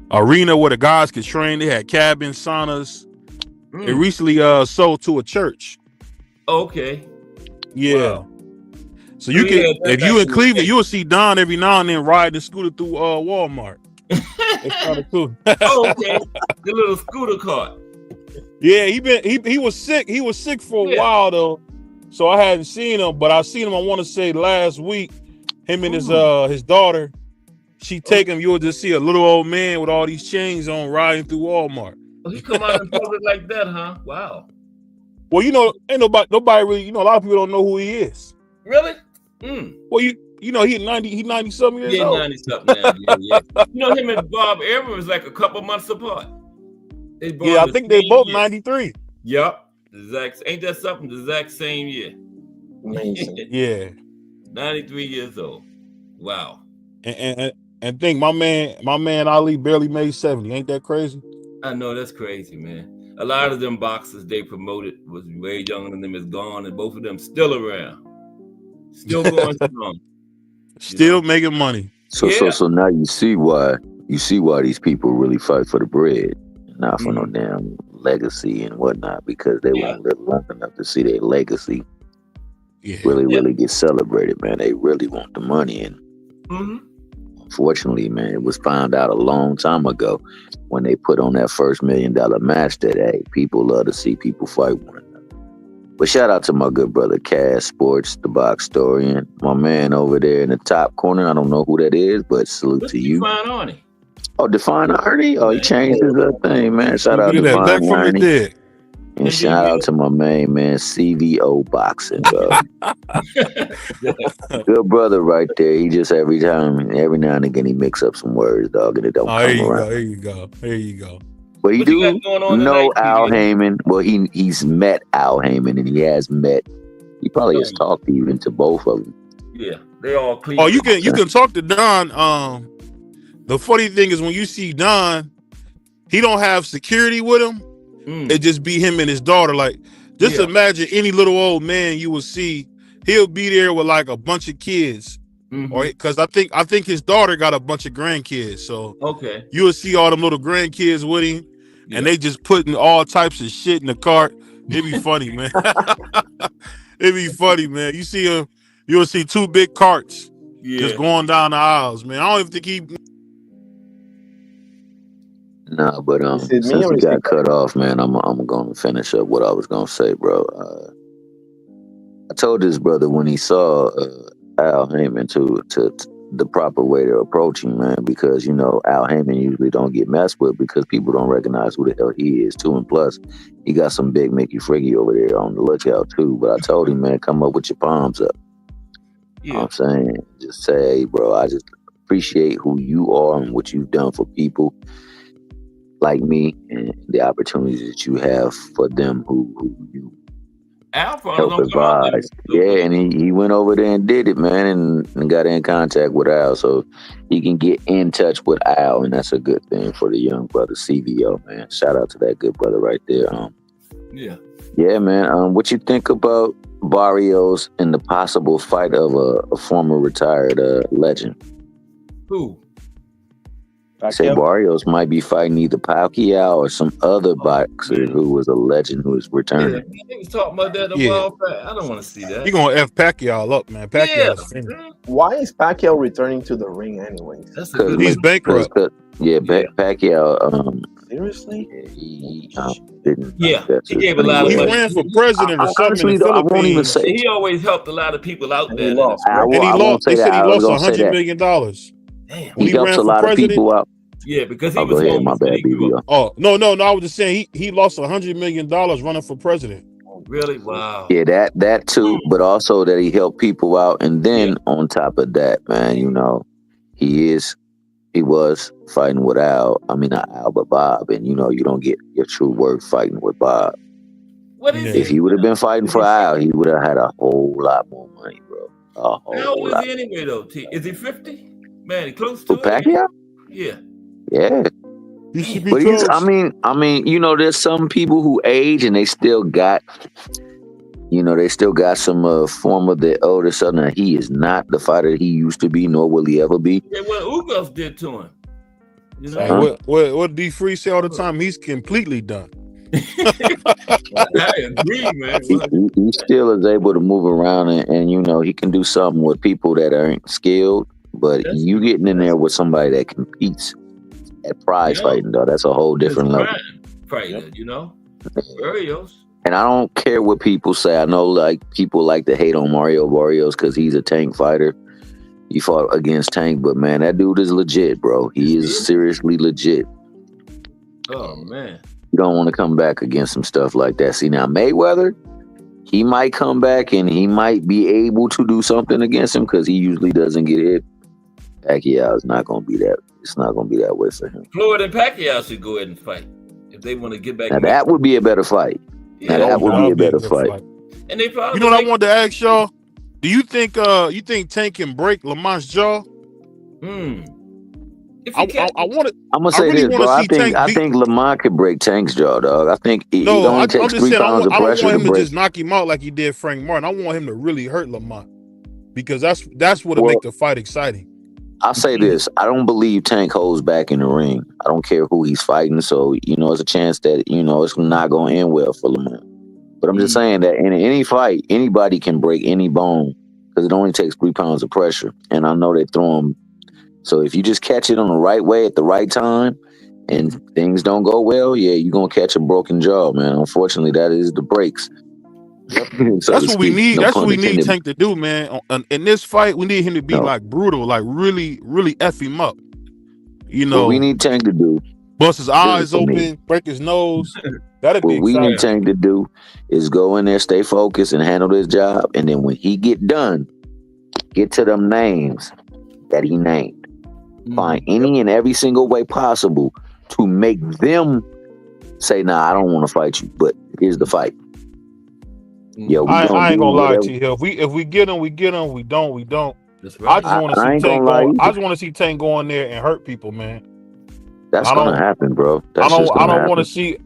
arena where the guys could train. They had cabins, saunas. It recently sold to a church. Okay. Yeah. Wow. So you can, if you in Cleveland, you will see Don every now and then riding the scooter through Walmart. It's kind of cool. Oh, okay. The little scooter cart. Yeah, he was sick. He was sick for a while though, so I hadn't seen him. But I seen him. I want to say last week. Him and his daughter. She take him. You'll just see a little old man with all these chains on riding through Walmart. Oh, he come out in public like that, huh? Wow. Well, ain't nobody really. A lot of people don't know who he is. Really? Well, he 90 something years old. 90 something now. Yeah. Him and Bob Evans was like a couple months apart. Yeah, I think they both 93. Yep. Ain't that something? The exact same year. Amazing. Yeah. 93 years old. Wow. And think my man Ali barely made 70. Ain't that crazy? I know, that's crazy, man. A lot of them boxers they promoted was way younger than them is gone, and both of them still around. Still going strong. Still making money. So now you see why these people really fight for the bread, not for no damn legacy and whatnot, because they won't live long enough to see their legacy really get celebrated, man. They really want the money, and unfortunately, man, it was found out a long time ago when they put on that first $1 million match that, hey, people love to see people fight one another. But shout out to my good brother Cass Sports, the box historian, my man over there in the top corner. I don't know who that is, but salute to you. Define Arnie. Oh, Define Arnie? Oh, he changed his thing, man. Shout out to Define Define Arnie. And shout out to my main man, CVO Boxing, bro. Good brother right there. He just every now and again, he mix up some words, dog, and it don't come around. There you go. But he do know Al Heyman. Well, he's met Al Heyman, and he probably has talked even to both of them. Yeah, they all clean. Oh, you can talk to Don. The funny thing is when you see Don, he don't have security with him. It just be him and his daughter. Like, just imagine any little old man you will see. He'll be there with like a bunch of kids, or because I think his daughter got a bunch of grandkids. So you will see all them little grandkids with him, and they just putting all types of shit in the cart. It'd be funny, man. It'd be funny, man. You see him, you'll see two big carts just going down the aisles, man. I don't even think he. Nah, but since he got cut off, man, I'm going to finish up what I was going to say, bro. I told this brother when he saw Al Heyman to the proper way to approach him, man, because Al Heyman usually don't get messed with because people don't recognize who the hell he is too, and plus he got some big Mickey Friggy over there on the lookout too. But I told him, man, come up with your palms up. You know what I'm saying? Just say, hey, bro, I just appreciate who you are and what you've done for people like me and the opportunities that you have for them who you help advise. Yeah, and he went over there and did it, man, and got in contact with Al so he can get in touch with Al, and that's a good thing for the young brother CVO, man. Shout out to that good brother right there. Yeah, man. What you think about Barrios and the possible fight of a former retired legend? Who? Say Barrios might be fighting either Pacquiao or some other boxer who was a legend who is returning. Yeah, he was talking about that a while back. I don't want to see that. He gonna F Pacquiao up, man. Why is Pacquiao returning to the ring anyway? He's bankrupt. Pacquiao. Seriously? He gave a lot of money. He ran for president or something in the I won't even say. He always helped a lot of people out there. He lost. They said he lost $100 million. Damn. He helps a lot of people out. Yeah, because he was go ahead, my bad, BBO. Oh, no, I was just saying he lost $100 million running for president. Oh, Really? Wow. Yeah, that too, but also that he helped people out. And then on top of that, man, you know, he was fighting with Al. I mean, not Al, but Bob. And you know, you don't get your true worth fighting with Bob. What is If he would have been fighting for Al, he would have had a whole lot more money, bro. How old is he anyway, though? Is he 50? Man, close to it? Pacquiao? Yeah. Yeah. He should be But close. I mean, you know, there's some people who age and they still got, you know, they still got some form of the older son. Now, he is not the fighter he used to be, nor will he ever be. Yeah, what Ugas did to him. You know? What D Free say all the time? He's completely done. I agree, man. He still is able to move around and you know, he can do something with people that aren't skilled. But you getting in there with somebody that competes at prize fighting, though, that's a whole different level. Fighter, you know? Barrios. And I don't care what people say. I know, like, people like to hate on Mario Barrios because he's a Tank fighter. He fought against Tank, but man, that dude is legit, bro. He is seriously legit. Oh, man. You don't want to come back against some stuff like that. See, now Mayweather, he might come back and he might be able to do something against him because he usually doesn't get hit. Pacquiao is not going to be that. It's not going to be that way for him. Floyd and Pacquiao should go ahead and fight if they want to get back. Now that would be a better fight. Yeah, that would be a better fight. And they probably, you know what I wanted to ask y'all? Do you think Tank can break Lamont's jaw? If he can't, I'm gonna say this, bro. I think Lamont could break Tank's jaw, dog. I think it only takes 3 pounds of pressure I don't want him to break. Just knock him out like he did Frank Martin. I want him to really hurt Lamont because that's what'll make the fight exciting. I'll say this: I don't believe Tank holds back in the ring. I don't care who he's fighting, so you know, it's a chance that you know it's not going to end well for Lamont. But I'm just saying that in any fight, anybody can break any bone because it only takes 3 pounds of pressure, and I know they throw him. So if you just catch it on the right way at the right time, and things don't go well, yeah, you're gonna catch a broken jaw, man. Unfortunately, that is the breaks. So that's what we need. That's what we need Tank to do, man. In this fight, we need him to be like brutal, like really, really F him up. You know, what we need Tank to do, bust his eyes open, break his nose. That'd be exciting. What we need Tank to do is go in there, stay focused, and handle his job. And then when he get done, get to them names that he named. Find any and every single way possible to make them say, "Nah, I don't want to fight you, but here's the fight." Yo, I ain't gonna lie to you. If we get him, we get him. We don't, we don't. Right. I just want to see Tank go. I just want to see Tank go in there and hurt people, man. That's gonna happen, bro. I don't want to see.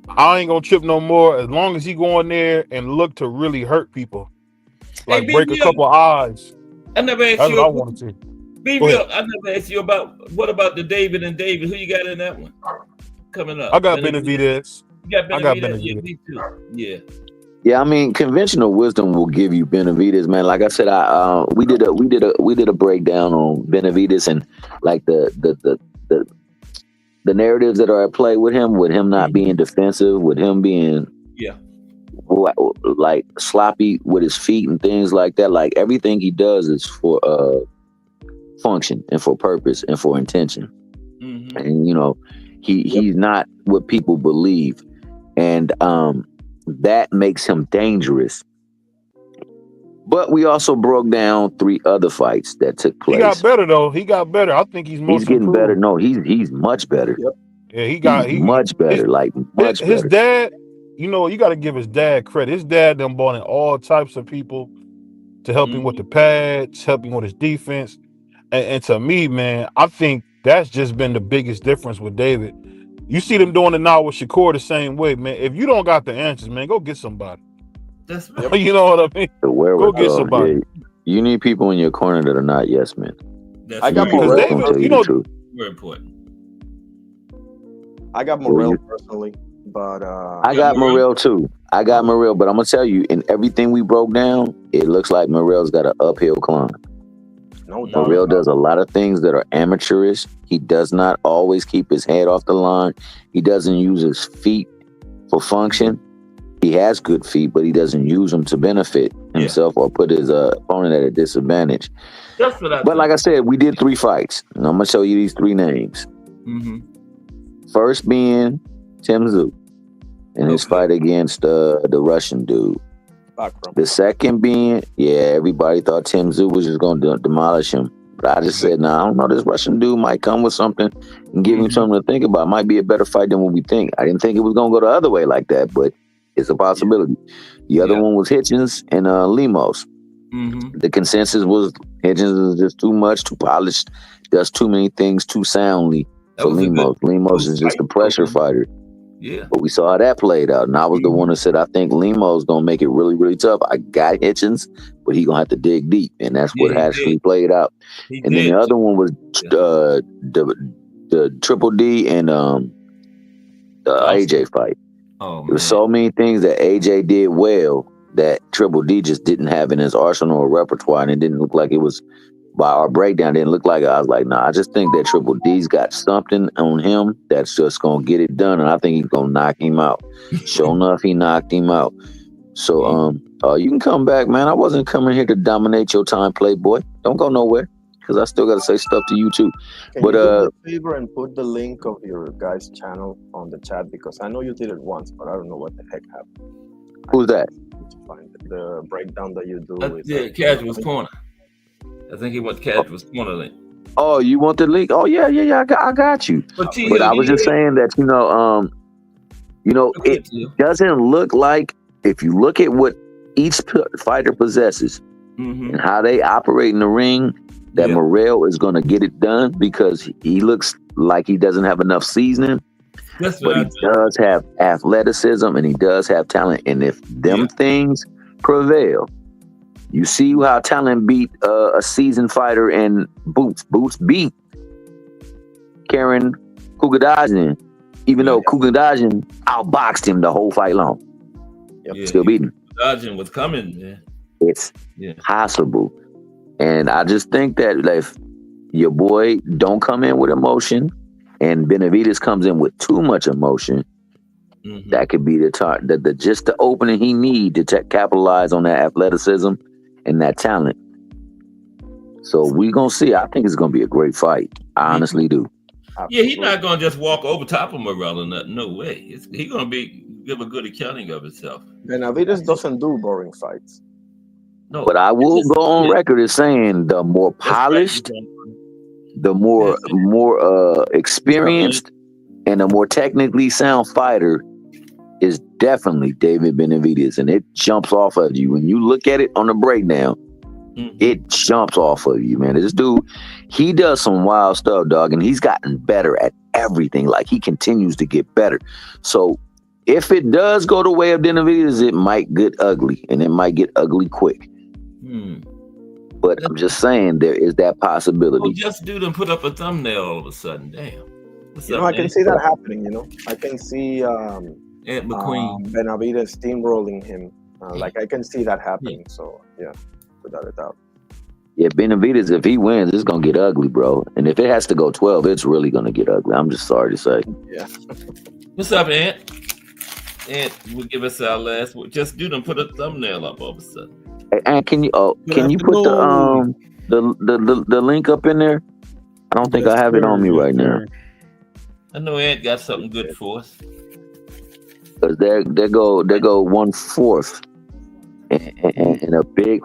I ain't gonna trip no more as long as he go in there and look to really hurt people, like break a couple eyes. I never asked That's you. What I want to see. Be real. I never asked you about what about the David and David? Who you got in that one coming up? I got Benavidez. You got Benavidez. I got Benavidez. Yeah, me too. Yeah. Yeah, I mean, conventional wisdom will give you Benavidez, man. Like I said, we did a breakdown on Benavidez and like the narratives that are at play with him not being defensive, with him being like sloppy with his feet and things like that. Like everything he does is for function and for purpose and for intention. And you know, he's not what people believe, and that makes him dangerous. But we also broke down 3 other fights that took place. He got better though. He got better. I think he's getting improved. better. No, he's much better. Yep. Yeah, he's much better. His dad, you know, you got to give his dad credit. His dad done brought in all types of people to help him with the pads, help him with his defense. And to me, man, I think that's just been the biggest difference with David. You see them doing it now with Shakur the same way, man. If you don't got the answers, man, go get somebody. That's right. You know what I mean? Go get somebody. Yeah. You need people in your corner that are not yes men. I got Morrell. David, you know, very important. I got Morrell personally, but I got Morrell too. I got Morrell, but I'm gonna tell you, in everything we broke down, it looks like Morrell's got an uphill climb. No doubt. Morrell does a lot of things that are amateurish. He does not always keep his head off the line. He doesn't use his feet for function. He has good feet, but he doesn't use them to benefit himself or put his opponent at a disadvantage. That's what I But like I said, we did 3 fights, and I'm gonna show you these 3 names. First being Tim Tszyu. in his fight against the Russian dude. The second being, everybody thought Tim Tszyu was just going to demolish him. But I just said, I don't know. This Russian dude might come with something and give him something to think about. It might be a better fight than what we think. I didn't think it was going to go the other way like that, but it's a possibility. The other one was Hitchens and Lemos. The consensus was Hitchens is just too much, too polished, does too many things too soundly for Lemos. Lemos is just a pressure fighter. Yeah. But we saw how that played out. And I was the one that said, I think Limo's going to make it really, really tough. I got Hitchens, but he's going to have to dig deep. And that's what actually played out. Then the other one was the Triple D and the AJ fight. Oh, there were so many things that AJ did well that Triple D just didn't have in his arsenal or repertoire. And it didn't look like it was, by our breakdown, didn't look like it. I was like, I just think that Triple D's got something on him that's just going to get it done. And I think he's going to knock him out. Sure enough, he knocked him out. So you can come back, man. I wasn't coming here to dominate your time, Playboy. Don't go nowhere, because I still got to say stuff to you, too. Can you do me a favor and put the link of your guys' channel on the chat? Because I know you did it once, but I don't know what the heck happened. Who's that? Find the breakdown that you do. Casual's Corner. I think he went Casual's Corner link. Oh, you want the link? Oh, yeah. I got you. But I was just saying that, it doesn't look like, if you look at what each fighter possesses and how they operate in the ring, that Morrell is going to get it done, because he looks like he doesn't have enough seasoning. But he does have athleticism and he does have talent. And if them things prevail, you see how talent beat a seasoned fighter in Boots. Boots beat Karen Kugadajian, even though Kugadajian outboxed him the whole fight long. Still beating him. Kugadajian was coming, man. It's possible. And I just think that if your boy don't come in with emotion and Benavidez comes in with too much emotion, that could be just the opening he need to capitalize on that athleticism and that talent. So we gonna see. I think it's gonna be a great fight. I honestly do. Yeah, he's not gonna just walk over top of Morrell or nothing. No way. He's gonna give a good accounting of himself. Benavidez doesn't do boring fights. No, but I will go on record as saying the more polished, the more experienced, and the more technically sound fighter is definitely David Benavidez, and it jumps off of you when you look at it on the breakdown. It jumps off of you, man. This dude, he does some wild stuff, dog, and he's gotten better at everything. Like, he continues to get better. So if it does go the way of Benavidez, it might get ugly, and it might get ugly quick. But I'm just saying, there is that possibility. Well, just do them put up a thumbnail all of a sudden. Damn. I can see that happening. I can see Ed McQueen, Benavidez steamrolling him. Like, I can see that happening. So without a doubt. Yeah, Benavidez, if he wins, it's gonna get ugly, bro. And if it has to go 12, it's really gonna get ugly. I'm just sorry to say. Yeah. What's up, Ant? Ant will give us our last word. Just do them put a thumbnail up all of a sudden. And can you put the link up in there? I don't think I have it on me right now. I know Ant got something good for us. Because they go 1/4, and a big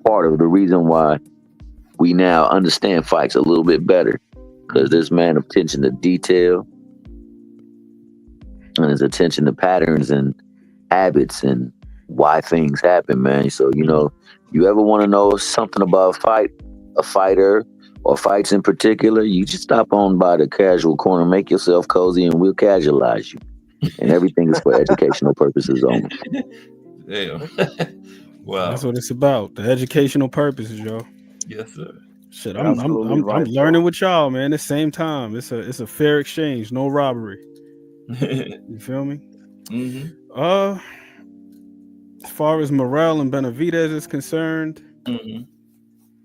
part of the reason why we now understand fights a little bit better, because this man of attention to detail and his attention to patterns and habits and why things happen, man. So, you ever want to know something about a fighter, or fights in particular, you just stop on by the Casual Corner, make yourself cozy, and we'll casualize you. And everything is for educational purposes only. Damn. Wow. That's what it's about. The educational purposes, yo. Yes, sir. Shit, I'm learning with y'all, man. At the same time, it's a fair exchange, no robbery. You feel me? As far as Morrell and Benavidez is concerned,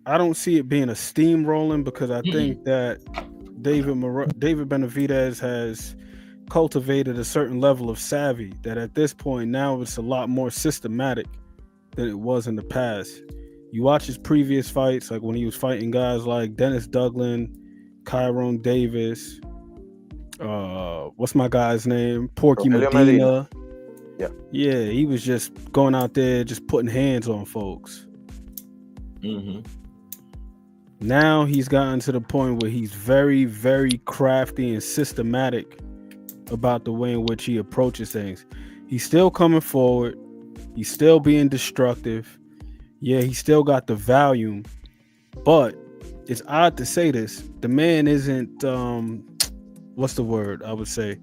I don't see it being a steamrolling, because I think that David Benavidez has cultivated a certain level of savvy that at this point now it's a lot more systematic than it was in the past. You watch his previous fights, like when he was fighting guys like Dennis Douglin, Kyron Davis, what's my guy's name? Porky Medina. Yeah, he was just going out there, just putting hands on folks. Mm-hmm. Now he's gotten to the point where he's very, very crafty and systematic about the way in which he approaches things. He's still coming forward. He's still being destructive. Yeah, he still got the volume, but it's odd to say this. The man isn't, what's the word I would say?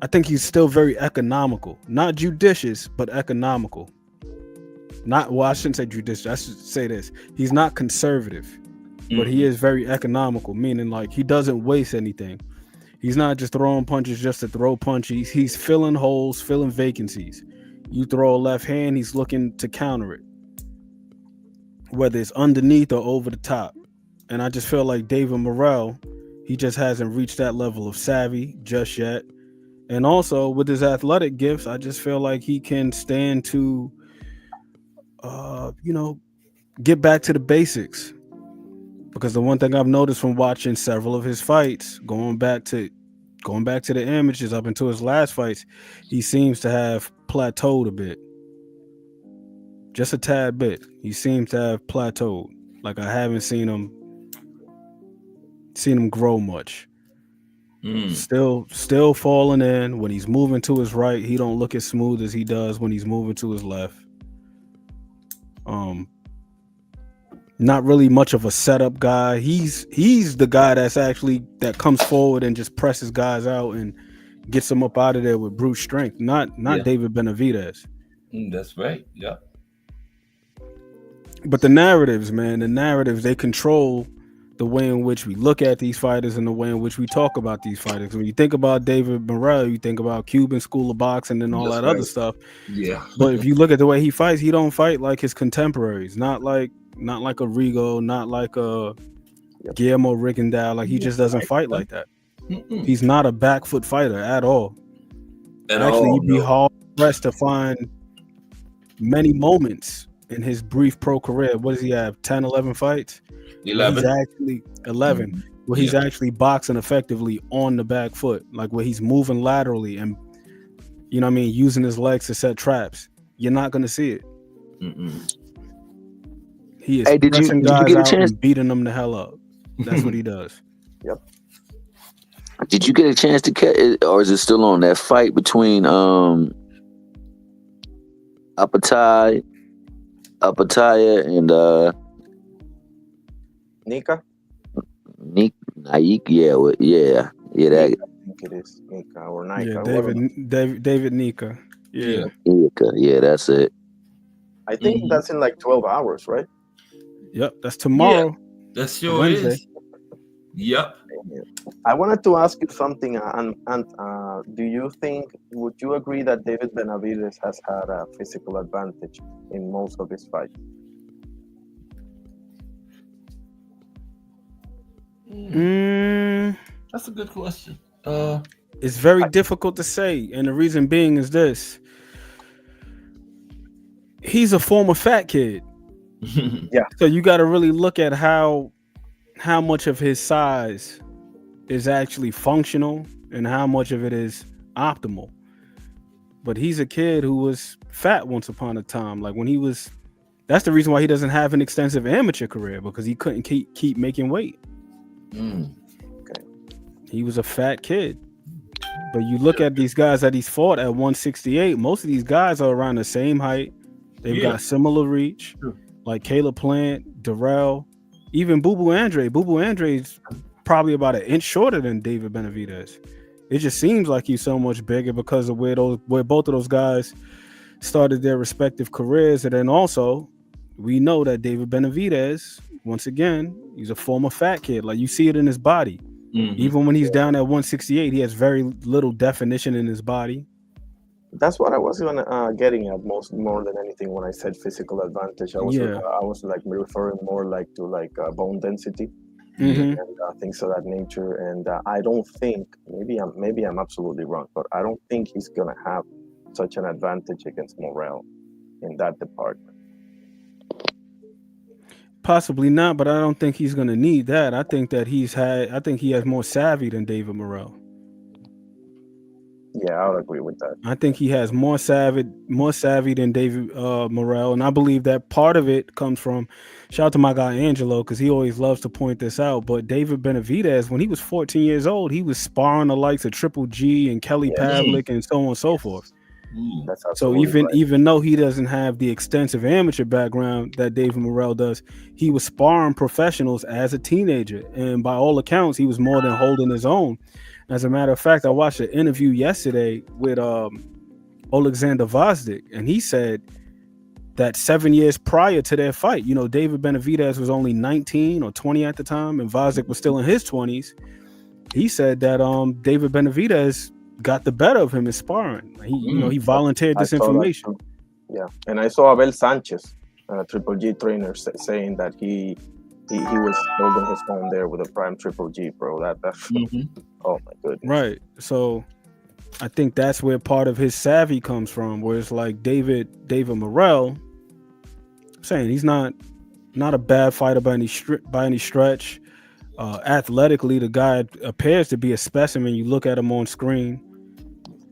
I think he's still very economical, not judicious, but economical. I shouldn't say judicious. I should say this. He's not conservative, but he is very economical, meaning like he doesn't waste anything. He's not just throwing punches just to throw punches. He's filling holes, filling vacancies. You throw a left hand, he's looking to counter it, whether it's underneath or over the top. And I just feel like David Morrell, he just hasn't reached that level of savvy just yet. And also with his athletic gifts, I just feel like he can stand to, get back to the basics. Because the one thing I've noticed from watching several of his fights, going back to the images up until his last fights, he seems to have plateaued a bit. Just a tad bit. He seems to have plateaued. Like I haven't seen him grow much. Still falling in. When he's moving to his right, he don't look as smooth as he does when he's moving to his left. Not really much of a setup guy. He's the guy that comes forward and just presses guys out and gets them up out of there with brute strength. Not David Benavidez. That's right. Yeah. But the narratives, they control the way in which we look at these fighters and the way in which we talk about these fighters. When you think about David Morrell, you think about Cuban School of Boxing and all other stuff. Yeah. But if you look at the way he fights, he don't fight like his contemporaries. Not like a Rigo, not like a Guillermo Rigondeaux. Like he just doesn't fight like that. He's not a back foot fighter at all. You'd be hard pressed to find many moments in his brief pro career. What does he have? 10, 11 fights? 11. He's actually 11. Where he's actually boxing effectively on the back foot, like where he's moving laterally and using his legs to set traps. You're not gonna see it. He is pressing guys out and beating them the hell up. That's what he does. Yep. Did you get a chance to catch it, or is it still on that fight between Apataya and Nika? Naik, yeah, that. I think it is Nika or Nika. Yeah, David Nika. Yeah. Nika, yeah, that's it. I think that's in like 12 hours, right? Yep, that's tomorrow. Yeah, that sure Wednesday. is. Yep. I wanted to ask you something, and would you agree that David Benavidez has had a physical advantage in most of his fights? That's a good question. It's very difficult to say, and the reason being is this: he's a former fat kid. Yeah. So you got to really look at how much of his size is actually functional and how much of it is optimal. But he's a kid who was fat once upon a time. Like when he was, that's the reason why he doesn't have an extensive amateur career, because he couldn't keep making weight. Okay. He was a fat kid. But you look at these guys that he's fought at 168, most of these guys are around the same height. They've got similar reach. Like Caleb Plant, Darrell, even Boo Boo Andre. Boo Boo Andre's probably about an inch shorter than David Benavidez. It just seems like he's so much bigger because of where both of those guys started their respective careers. And then also, we know that David Benavidez, once again, he's a former fat kid. Like you see it in his body. Even when he's down at 168, he has very little definition in his body. That's what I was getting at more than anything when I said physical advantage. I was like referring more like to bone density and things of that nature. And I don't think, maybe I'm absolutely wrong, but I don't think he's gonna have such an advantage against Morrell in that department. Possibly not, but I don't think he's gonna need that. I think he has more savvy than David Morrell. Yeah, I would agree with that. I think he has more savvy than David Morrell, and I believe that part of it comes from. Shout out to my guy Angelo because he always loves to point this out. But David Benavidez, when he was 14 years old, he was sparring the likes of Triple G and Kelly Pavlik and so on and so forth. That's so even though he doesn't have the extensive amateur background that David Morrell does, he was sparring professionals as a teenager, and by all accounts, he was more than holding his own. As a matter of fact, I watched an interview yesterday with Alexander Vosdick, and he said that 7 years prior to their fight, David Benavidez was only 19 or 20 at the time, and Vosdick was still in his 20s. He said that David Benavidez got the better of him in sparring. He volunteered this information. Yeah, and I saw Abel Sanchez, Triple G trainer, saying that he was holding his own there with a prime Triple G, bro. That's oh my goodness. Right. So I think that's where part of his savvy comes from, where it's like David Morrell, I'm saying he's not a bad fighter by any stretch. Athletically, the guy appears to be a specimen. You look at him on screen.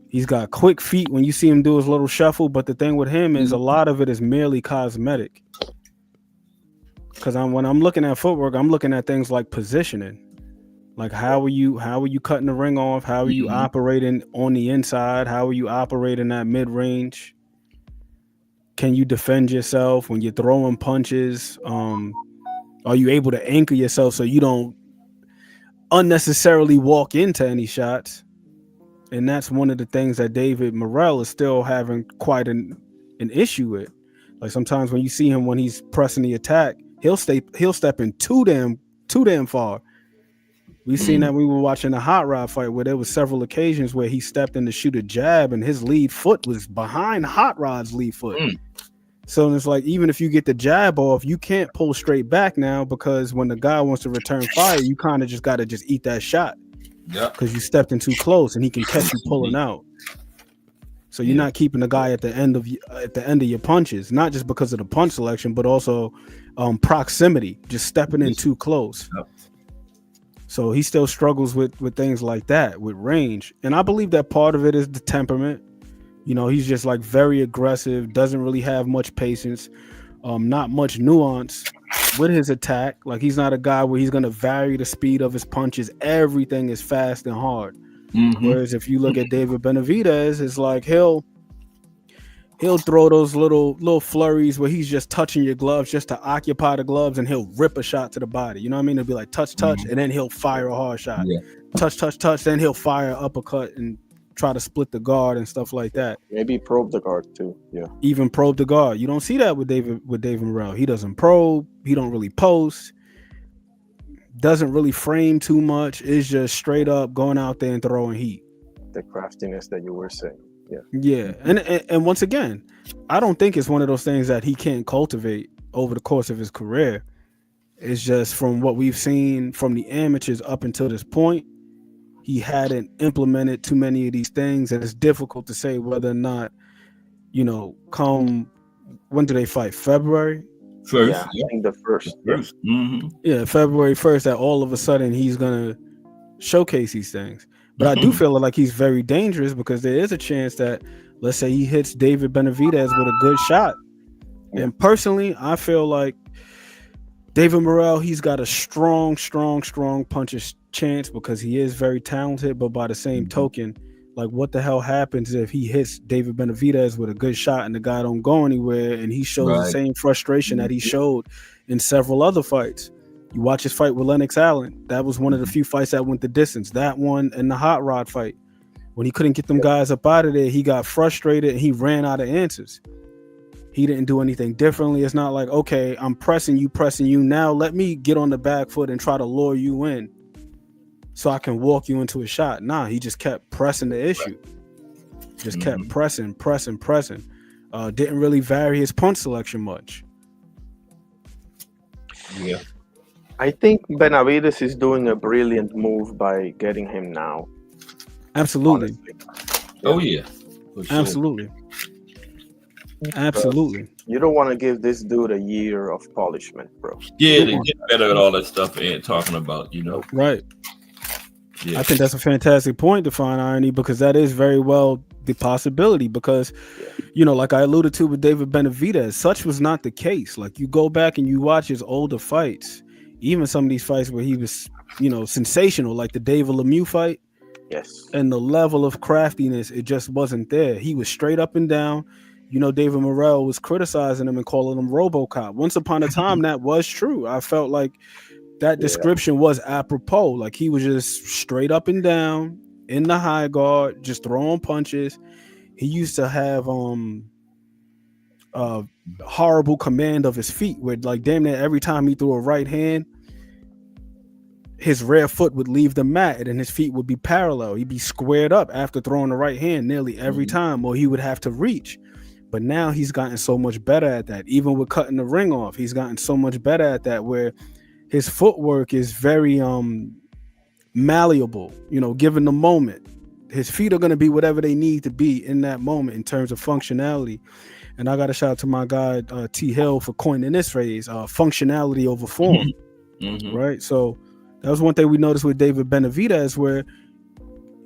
He's got quick feet when you see him do his little shuffle, but the thing with him is a lot of it is merely cosmetic. Because when I'm looking at footwork, I'm looking at things like positioning. Like how are you cutting the ring off? How are you operating on the inside? How are you operating at mid-range? Can you defend yourself when you're throwing punches? Are you able to anchor yourself so you don't unnecessarily walk into any shots? And that's one of the things that David Morrell is still having quite an issue with. Like sometimes when you see him when he's pressing the attack, he'll step in too damn far. We've seen that we were watching a Hot Rod fight where there was several occasions where he stepped in to shoot a jab and his lead foot was behind Hot Rod's lead foot. So it's like, even if you get the jab off, you can't pull straight back now, because when the guy wants to return fire, you kind of just got to eat that shot. Yeah, because you stepped in too close and he can catch you pulling out. So you're not keeping the guy at the end of your punches, not just because of the punch selection, but also proximity, just stepping in too close. So he still struggles with things like that, with range. And I believe that part of it is the temperament. He's just like very aggressive, doesn't really have much patience, not much nuance with his attack. Like he's not a guy where he's going to vary the speed of his punches. Everything is fast and hard. Whereas if you look at David Benavidez, it's like he'll throw those little flurries where he's just touching your gloves just to occupy the gloves, and he'll rip a shot to the body. You know what I mean? It'll be like touch, and then he'll fire a hard shot. Yeah. Touch, then he'll fire an uppercut and try to split the guard and stuff like that. Maybe probe the guard too. Yeah. Even probe the guard. You don't see that with David Morrell. He doesn't probe. He don't really post. Doesn't really frame too much. It's just straight up going out there and throwing heat. The craftiness that you were saying. Yeah. Yeah. And once again, I don't think it's one of those things that he can't cultivate over the course of his career. It's just from what we've seen from the amateurs up until this point, he hadn't implemented too many of these things, and it's difficult to say whether or not, come when do they fight? February? First, yeah. I think the first. Yeah, February 1st, that all of a sudden he's gonna showcase these things. But I do feel like he's very dangerous, because there is a chance that, let's say he hits David Benavidez with a good shot. Yeah. And personally, I feel like David Morrell, he's got a strong puncher's chance because he is very talented. But by the same token, like, what the hell happens if he hits David Benavidez with a good shot and the guy don't go anywhere, and he shows the same frustration that he showed in several other fights? You watch his fight with Lennox Allen. That was one of the few fights that went the distance. That one and the Hot Rod fight. When he couldn't get them guys up out of there, he got frustrated and he ran out of answers. He didn't do anything differently. It's not like, okay, I'm pressing you. Now let me get on the back foot and try to lure you in so I can walk you into a shot. Nah, he just kept pressing the issue. Just kept pressing. Didn't really vary his punch selection much. Yeah. I think Benavidez is doing a brilliant move by getting him now. Absolutely. Honestly. Oh, yeah. For sure. Absolutely. You don't want to give this dude a year of polishment, bro. Yeah, they get better at all that stuff Ed talking about, Right. I think that's a fantastic point to find irony, because that is very well the possibility, because like I alluded to with David Benavidez, such was not the case. Like, you go back and you watch his older fights, even some of these fights where he was sensational, like the David Lemieux fight. Yes. And the level of craftiness, it just wasn't there. He was straight up and down. David Morrell was criticizing him and calling him RoboCop. Once upon a time, that was true. I felt like that description was apropos. Like, he was just straight up and down in the high guard, just throwing punches. He used to have horrible command of his feet, where like damn near every time he threw a right hand, his rear foot would leave the mat and his feet would be parallel. He'd be squared up after throwing the right hand nearly every time, or he would have to reach. But now he's gotten so much better at that. Even with cutting the ring off, he's gotten so much better at that, where his footwork is very malleable, given the moment. His feet are going to be whatever they need to be in that moment in terms of functionality. And I got to shout out to my guy, T. Hill, for coining this phrase, functionality over form. Right? So that was one thing we noticed with David Benavidez, where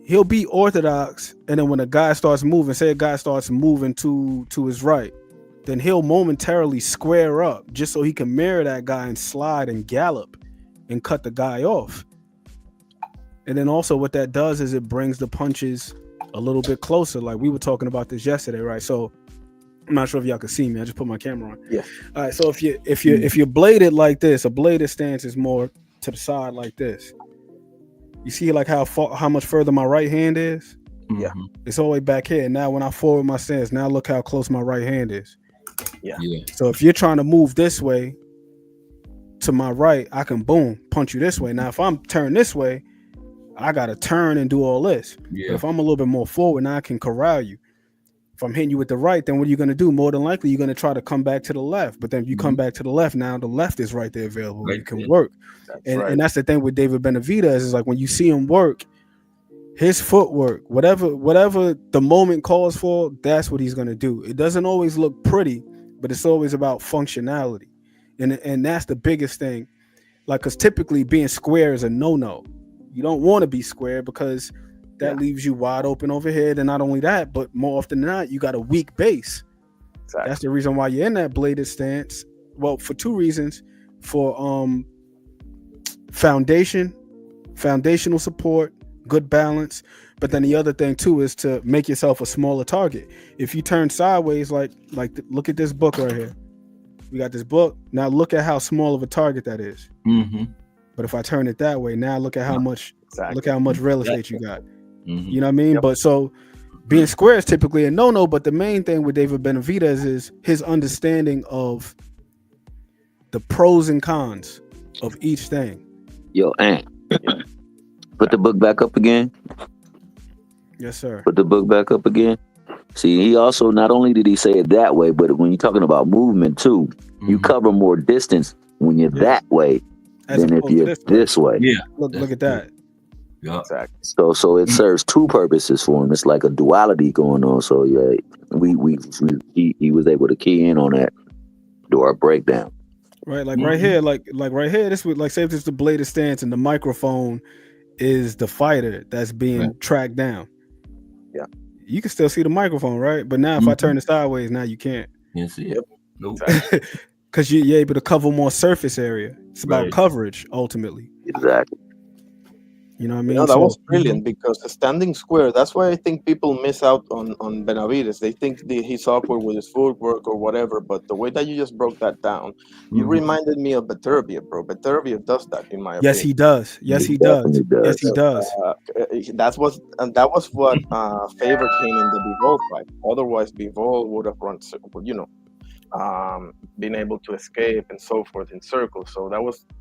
he'll be orthodox, and then when a guy starts moving, say a guy starts moving to his right, then he'll momentarily square up just so he can mirror that guy and slide and gallop and cut the guy off. And then also what that does is it brings the punches a little bit closer. Like, we were talking about this yesterday, right? So I'm not sure if y'all can see me. I just put my camera on. Yeah. All right. So if you're bladed like this, a bladed stance is more to the side like this. You see like how much further my right hand is? Yeah. It's all the way back here. Now when I forward my stance, now look how close my right hand is. Yeah. So if you're trying to move this way to my right, I can boom punch you this way. Now if I'm turned this way, I gotta turn and do all this. But if I'm a little bit more forward, now I can corral you. If I'm hitting you with the right, then what are you gonna do? More than likely, you're gonna try to come back to the left. But then if you come back to the left, now the left is right there available. Right, you can work. And that's the thing with David Benavidez, is like when you see him work, his footwork, whatever the moment calls for, that's what he's gonna do. It doesn't always look pretty, but it's always about functionality, and that's the biggest thing. Like, because typically being square is a no-no. You don't want to be square because that leaves you wide open overhead, and not only that, but more often than not, you got a weak base. Exactly. That's the reason why you're in that bladed stance. Well, for two reasons: for foundational support, good balance. But then the other thing too is to make yourself a smaller target. If you turn sideways, like look at this book right here. We got this book. Now look at how small of a target that is. But if I turn it that way, now look at how much real estate you got. You know what I mean? But so being square is typically a no-no. But the main thing with David Benavidez is his understanding of the pros and cons of each thing. Yo, Ant, put the book back up again. Yes, sir. Put the book back up again. See, he also, not only did he say it that way, but when you're talking about movement too, you cover more distance when you're that way than if you're this way. Yeah. Look at that. Yeah. Exactly. So it serves two purposes for him. It's like a duality going on. So yeah, he was able to key in on that, do our breakdown. Right, like right here, like right here. This would like say if it's the bladed stance and the microphone is the fighter that's being tracked down. Yeah, you can still see the microphone, right? But now if I turn it sideways, now you can't. Can't see it. Nope. Because you're able to cover more surface area. It's about coverage ultimately. Exactly. You know what I mean? No, that was brilliant because the standing square, that's why I think people miss out on Benavidez. They think he's awkward with his footwork or whatever, but the way that you just broke that down, you reminded me of Beterbiev, bro. Beterbiev does that, in my opinion. Yes, he does. Yes, he does. Yes, he does. That was what favored him in the Bivol fight. Otherwise, Bivol would have run, been able to escape and so forth in circles. So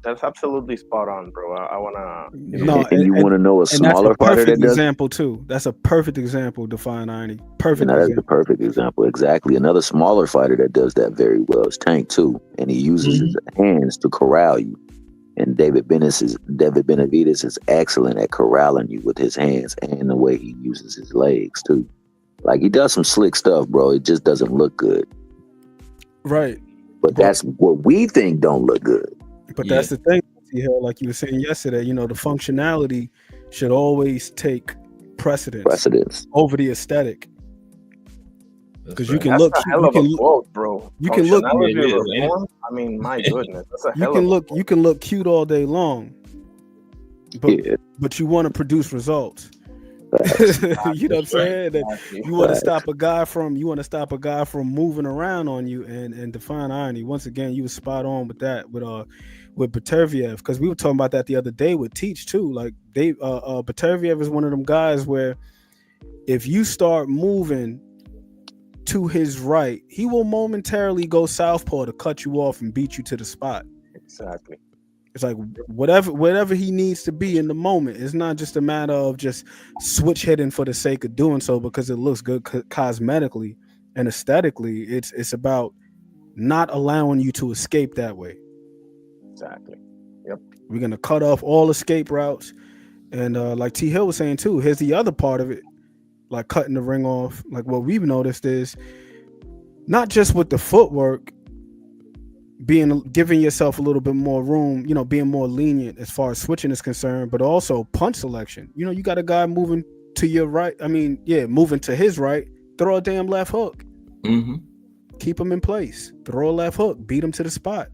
that's absolutely spot on, bro. I wanna you want to know a smaller fighter that does example too. That's a perfect example. Define irony. Perfect. That's the perfect example. Exactly. Another smaller fighter that does that very well is Tank too, and he uses his hands to corral you. And David Benavidez is excellent at corralling you with his hands and the way he uses his legs too. Like, he does some slick stuff, bro. It just doesn't look good. Right. But that's what we think don't look good. But that's the thing, like you were saying yesterday, the functionality should always take precedence over the aesthetic. Because you can that's look, a hell of a quote, bro. You can look. Reform, I mean, my goodness, that's a hell of a quote. You can look cute all day long, but you want to produce results. You know what I'm saying? That you want to stop a guy from moving around on you and define irony. Once again, you were spot on with that with Baterviev, because we were talking about that the other day with Teach too. Like Baterviev is one of them guys where if you start moving to his right, he will momentarily go southpaw to cut you off and beat you to the spot. Exactly. It's like whatever he needs to be in the moment. It's not just a matter of just switch hitting for the sake of doing so because it looks good cosmetically and aesthetically. It's about not allowing you to escape that way. Exactly. Yep. We're gonna cut off all escape routes, and like T Hill was saying too. Here's the other part of it, like cutting the ring off. Like what we've noticed is not just with the footwork. Giving yourself a little bit more room, being more lenient as far as switching is concerned, but also punch selection. You got a guy moving to your right. Moving to his right. Throw a damn left hook. Mm-hmm. Keep him in place. Throw a left hook. Beat him to the spot.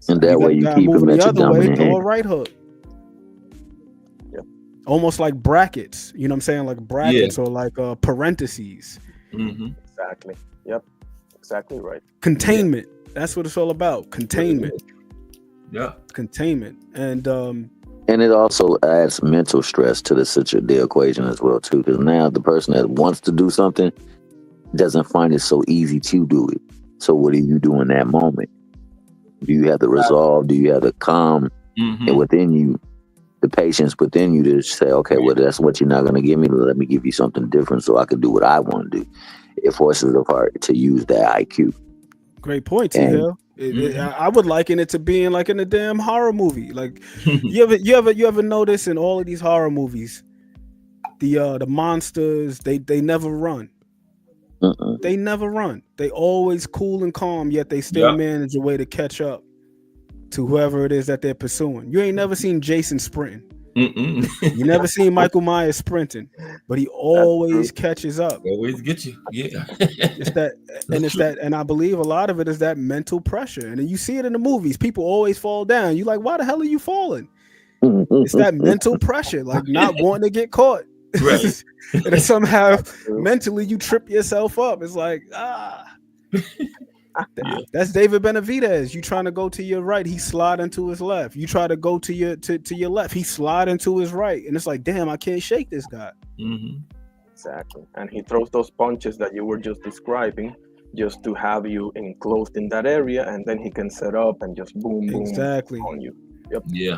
And that way you keep him at your dominant throw hand. a right hook. Yep. Almost like brackets. You know what I'm saying? Like brackets or like parentheses. Mm-hmm. Exactly. Yep. Exactly right. Containment. Yeah. That's what it's all about. Containment. Yeah. Containment. And it also adds mental stress to the equation as well too. Because now the person that wants to do something doesn't find it so easy to do it. So what do you do in that moment? Do you have the resolve? Do you have the calm and within you, the patience within you to say, okay, well, that's what you're not going to give me. Let me give you something different so I can do what I want to do. It forces the heart to use that IQ. Great point, T Hill. I would liken it to being like in a damn horror movie. Like you ever notice in all of these horror movies, the monsters they never run. They never run. They always cool and calm, yet they still manage a way to catch up to whoever it is that they're pursuing. You ain't never seen Jason sprinting. You never seen Michael Myers sprinting, but he always catches up. Always get you. Yeah. And I believe a lot of it is that mental pressure. And then you see it in the movies. People always fall down. You like, why the hell are you falling? It's that mental pressure, like not wanting to get caught. Right. And then somehow mentally you trip yourself up. It's like, that's David Benavidez. You trying to go to your right, he slide into his left. You try to go to your left, he slide into his right. And it's like, damn, I can't shake this guy. Exactly. And he throws those punches that you were just describing just to have you enclosed in that area, and then he can set up and just boom on you. Yep. Yeah.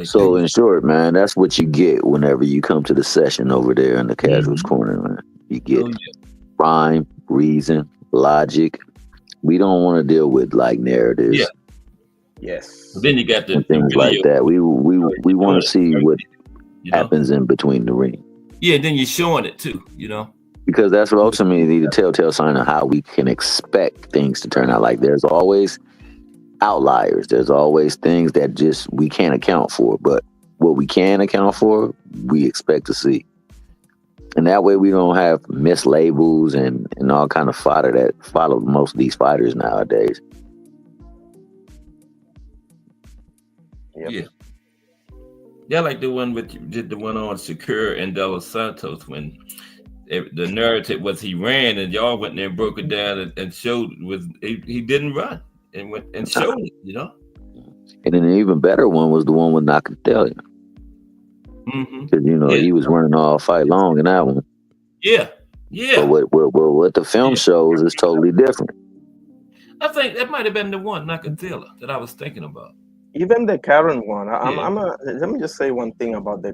So in short, man, that's what you get whenever you come to the session over there in the Casuals Corner, man. You get rhyme, reason, logic. We don't want to deal with like narratives. Yeah. Yes. Then you got the things like that. We want to see what happens in between the ring. Yeah, then you're showing it too, Because that's what ultimately the telltale sign of how we can expect things to turn out. Like there's always outliers. There's always things that just we can't account for. But what we can account for, we expect to see. And that way we don't have mislabels and all kind of fodder that follow most of these fighters nowadays. Yep. Yeah, like the one on Shakur and De Los Santos when the narrative was he ran and y'all went there and broke it down and showed he didn't run and went and showed it, And then an even better one was the one with Nakatelia. Because he was running all fight long in that one. Yeah. But what the film shows is totally different. I think that might have been the one Nakatelia that I was thinking about. Even the Karen one. Let me just say one thing about the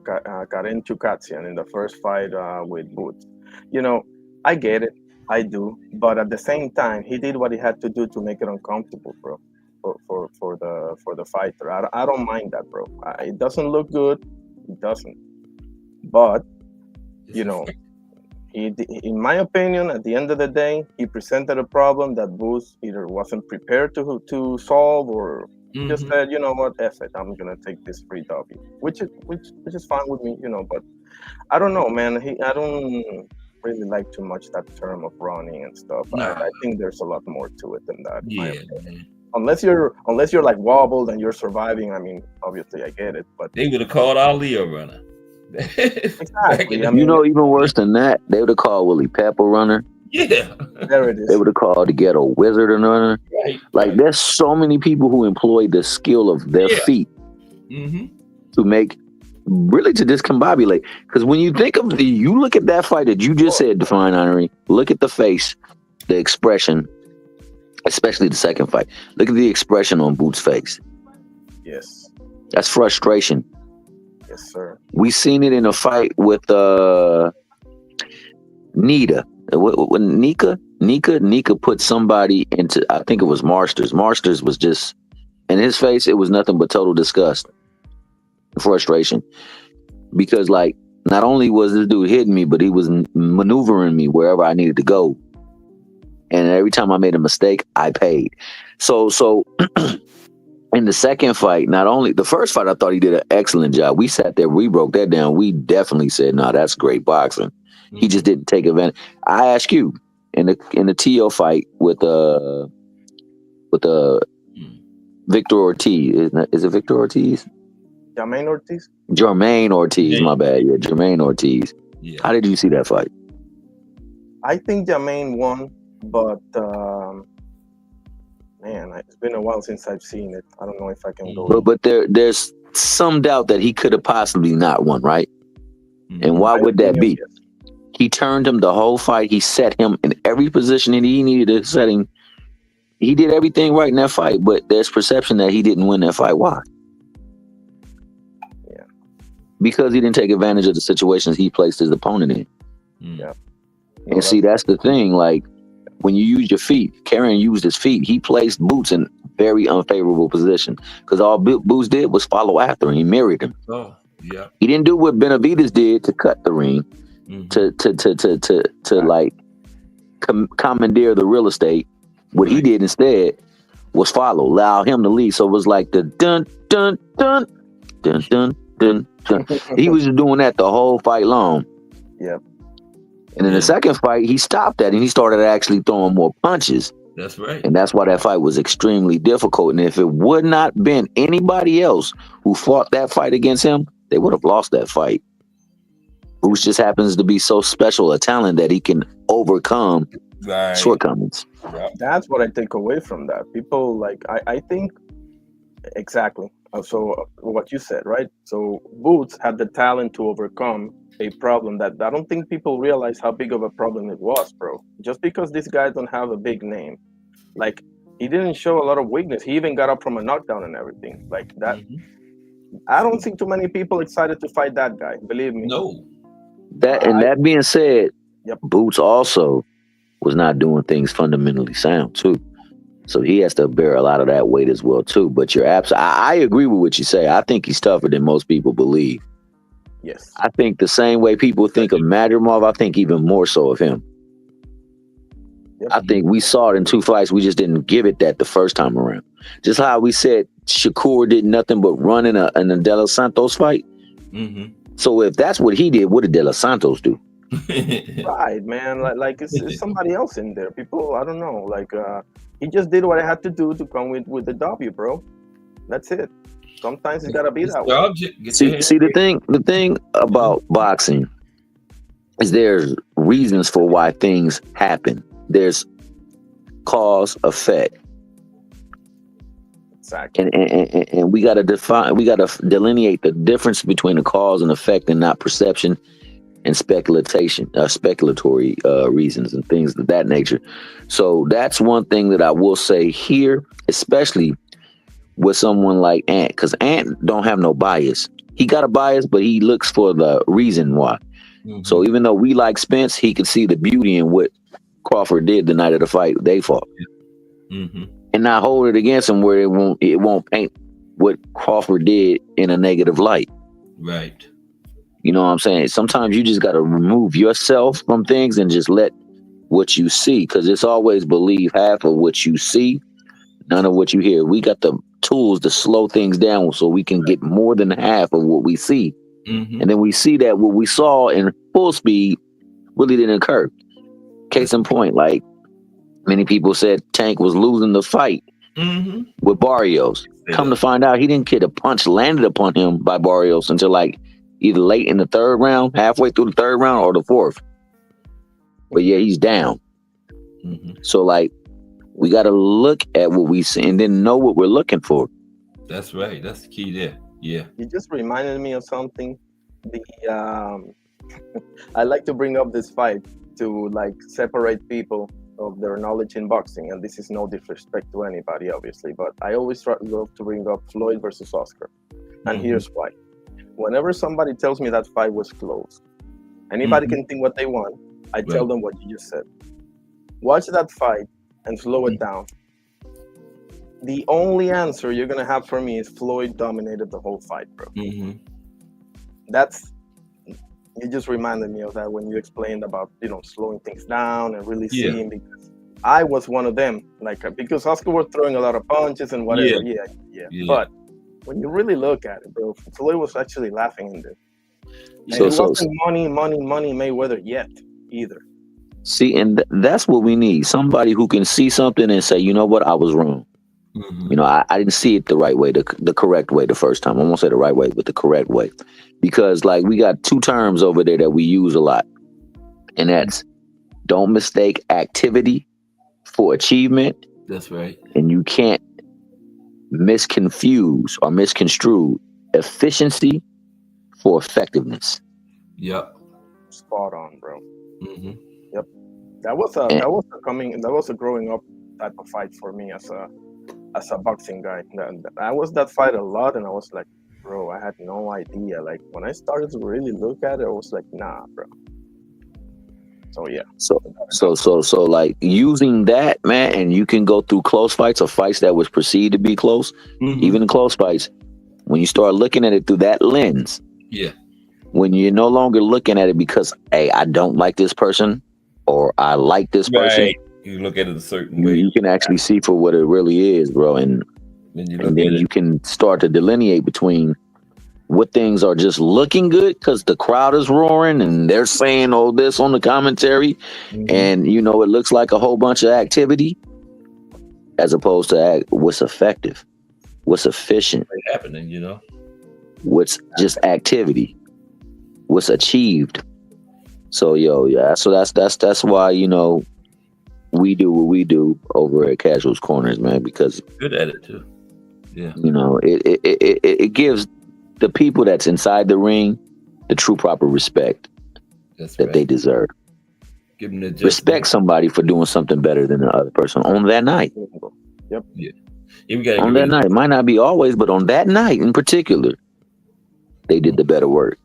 Karen Chukatsian in the first fight with Boots. I get it, I do, but at the same time, he did what he had to do to make it uncomfortable, bro, for the fighter. I don't mind that, bro. It doesn't look good, it doesn't, but he, in my opinion, at the end of the day, he presented a problem that Boots either wasn't prepared to solve or just said, you know what, F it, I'm gonna take this free W, which is fine with me, but I don't know, man. I don't really like too much that term of running and stuff. Nah. I think there's a lot more to it than that. Yeah. Unless you're like wobbled and you're surviving. I mean, obviously I get it, but they would have called Ali a runner. Exactly. I mean, even worse than that, they would have called Willie Pep a runner. Yeah. There it is. They would have called the Ghetto Wizard a runner. Right. Like, there's so many people who employ the skill of their feet to make, really to discombobulate. Because when you think of you look at that fight that you just said, Define Honorary, look at the face, the expression, especially the second fight. Look at the expression on Boots' face. Yes. That's frustration. Yes, sir. We seen it in a fight with Nita. Nika put somebody into, I think it was Marsters. Marsters was just, in his face, it was nothing but total disgust, frustration. Because, like, not only was this dude hitting me, but he was maneuvering me wherever I needed to go. And every time I made a mistake, I paid. So in the second fight, not only the first fight, I thought he did an excellent job. We sat there, we broke that down. We definitely said, "No, that's great boxing." He just didn't take advantage. I ask you, in the TO fight with Victor Ortiz, is it Victor Ortiz? Jermaine Ortiz. Jermaine Ortiz, my bad. Yeah, Jermaine Ortiz. Yeah. How did you see that fight? I think Jermaine won, but man, it's been a while since I've seen it. I don't know if I can go. But there's some doubt that he could have possibly not won, right? And why would that be? Yes. He turned him the whole fight. He set him in every position that he needed to set him. He did everything right in that fight, but there's perception that he didn't win that fight. Why? Yeah. Because he didn't take advantage of the situations he placed his opponent in. Yeah. And see, that's the thing. Like, when you use your feet, Karen used his feet. He placed Boots in very unfavorable position because all Boots did was follow after him. He mirrored him. Oh, yeah. He didn't do what Benavidez did to cut the ring, to like commandeer the real estate. What he did instead was follow, allow him to lead. So it was like the dun dun dun dun dun dun dun. He was just doing that the whole fight long. Yep. And in the second fight, he stopped that and he started actually throwing more punches. That's right. And that's why that fight was extremely difficult. And if it would not been anybody else who fought that fight against him, they would have lost that fight. Bruce just happens to be so special a talent that he can overcome shortcomings. That's what I take away from that. People, like, I think exactly. So what you said, right? So Boots had the talent to overcome a problem that I don't think people realize how big of a problem it was, bro. Just because this guy don't have a big name, like, he didn't show a lot of weakness. He even got up from a knockdown and everything like that. I don't see too many people excited to fight that guy. Believe me. No. That being said, Boots also was not doing things fundamentally sound too. So he has to bear a lot of that weight as well too. But you're absolutely, I agree with what you say. I think he's tougher than most people believe. Yes. I think the same way people think of Madrimov, I think even more so of him. Yep. I think we saw it in two fights. We just didn't give it that the first time around. Just how we said Shakur did nothing but run in a De Los Santos fight. So if that's what he did, what did De Los Santos do? Right, man. Like it's somebody else in there. People, I don't know. Like he just did what I had to do to come with the W, bro. That's it. Sometimes it's gotta be that way. See, the thing about boxing is there's reasons for why things happen. There's cause, effect. Exactly. And we gotta delineate the difference between the cause and effect and not perception and speculatory reasons and things of that nature. So that's one thing that I will say here, especially with someone like Ant, because Ant don't have no bias. He got a bias, but he looks for the reason why. So even though we like Spence, he could see the beauty in what Crawford did the night of the fight they fought, and not hold it against him where it won't paint what Crawford did in a negative light. Right. You know what I'm saying? Sometimes you just got to remove yourself from things and just let what you see, because it's always believe half of what you see, None of what you hear. We got the tools to slow things down so we can get more than half of what we see. Mm-hmm. And then we see that what we saw in full speed really didn't occur. Case in point, like many people said Tank was losing the fight with Barrios. Come to find out, he didn't get a punch landed upon him by Barrios until like either late in the third round, halfway through the third round, or the fourth. But yeah, he's down. So like, we got to look at what we see and then know what we're looking for. That's right. That's the key there. Yeah. You just reminded me of something. I like to bring up this fight to like separate people of their knowledge in boxing, and this is no disrespect to anybody, obviously, but I always love to bring up Floyd versus Oscar, and here's why. Whenever somebody tells me that fight was close, anybody can think what they want. I tell them what you just said. Watch that fight and slow it down. The only answer you're gonna have for me is Floyd dominated the whole fight, bro. You just reminded me of that when you explained about, slowing things down and really seeing, because I was one of them, like, because Oscar was throwing a lot of punches and whatever. Yeah. But when you really look at it, bro, Floyd was actually laughing in there. And it wasn't money Mayweather yet either. See, and that's what we need. Somebody who can see something and say, you know what, I was wrong. I didn't see it the right way, the correct way the first time. I won't say the right way, but the correct way. Because like we got two terms over there that we use a lot. And that's don't mistake activity for achievement. That's right. And you can't misconfuse or misconstrue efficiency for effectiveness. Yep. Spot on, bro. Yep. That was a growing up type of fight for me as a boxing guy. I was that fight a lot, and I was like, bro, I had no idea. Like when I started to really look at it, I was like, nah, bro. So yeah. So like using that, man, and you can go through close fights or fights that was perceived to be close, even in close fights. When you start looking at it through that lens, when you're no longer looking at it because, hey, I don't like this person or I like this person. You look at it a certain way. You can actually see for what it really is, bro, and then you can start to delineate between what things are just looking good because the crowd is roaring and they're saying all this on the commentary, and it looks like a whole bunch of activity, as opposed to what's effective, what's efficient, what's happening, what's just activity, what's achieved. So so that's why we do what we do over at Casuals Corners, man, because good at it too. Yeah. It gives the people that's inside the ring the true proper respect that they deserve. Give them the respect somebody for doing something better than the other person on that night. Yep. Yeah. On that night. It might not be always, but on that night in particular, they did the better work.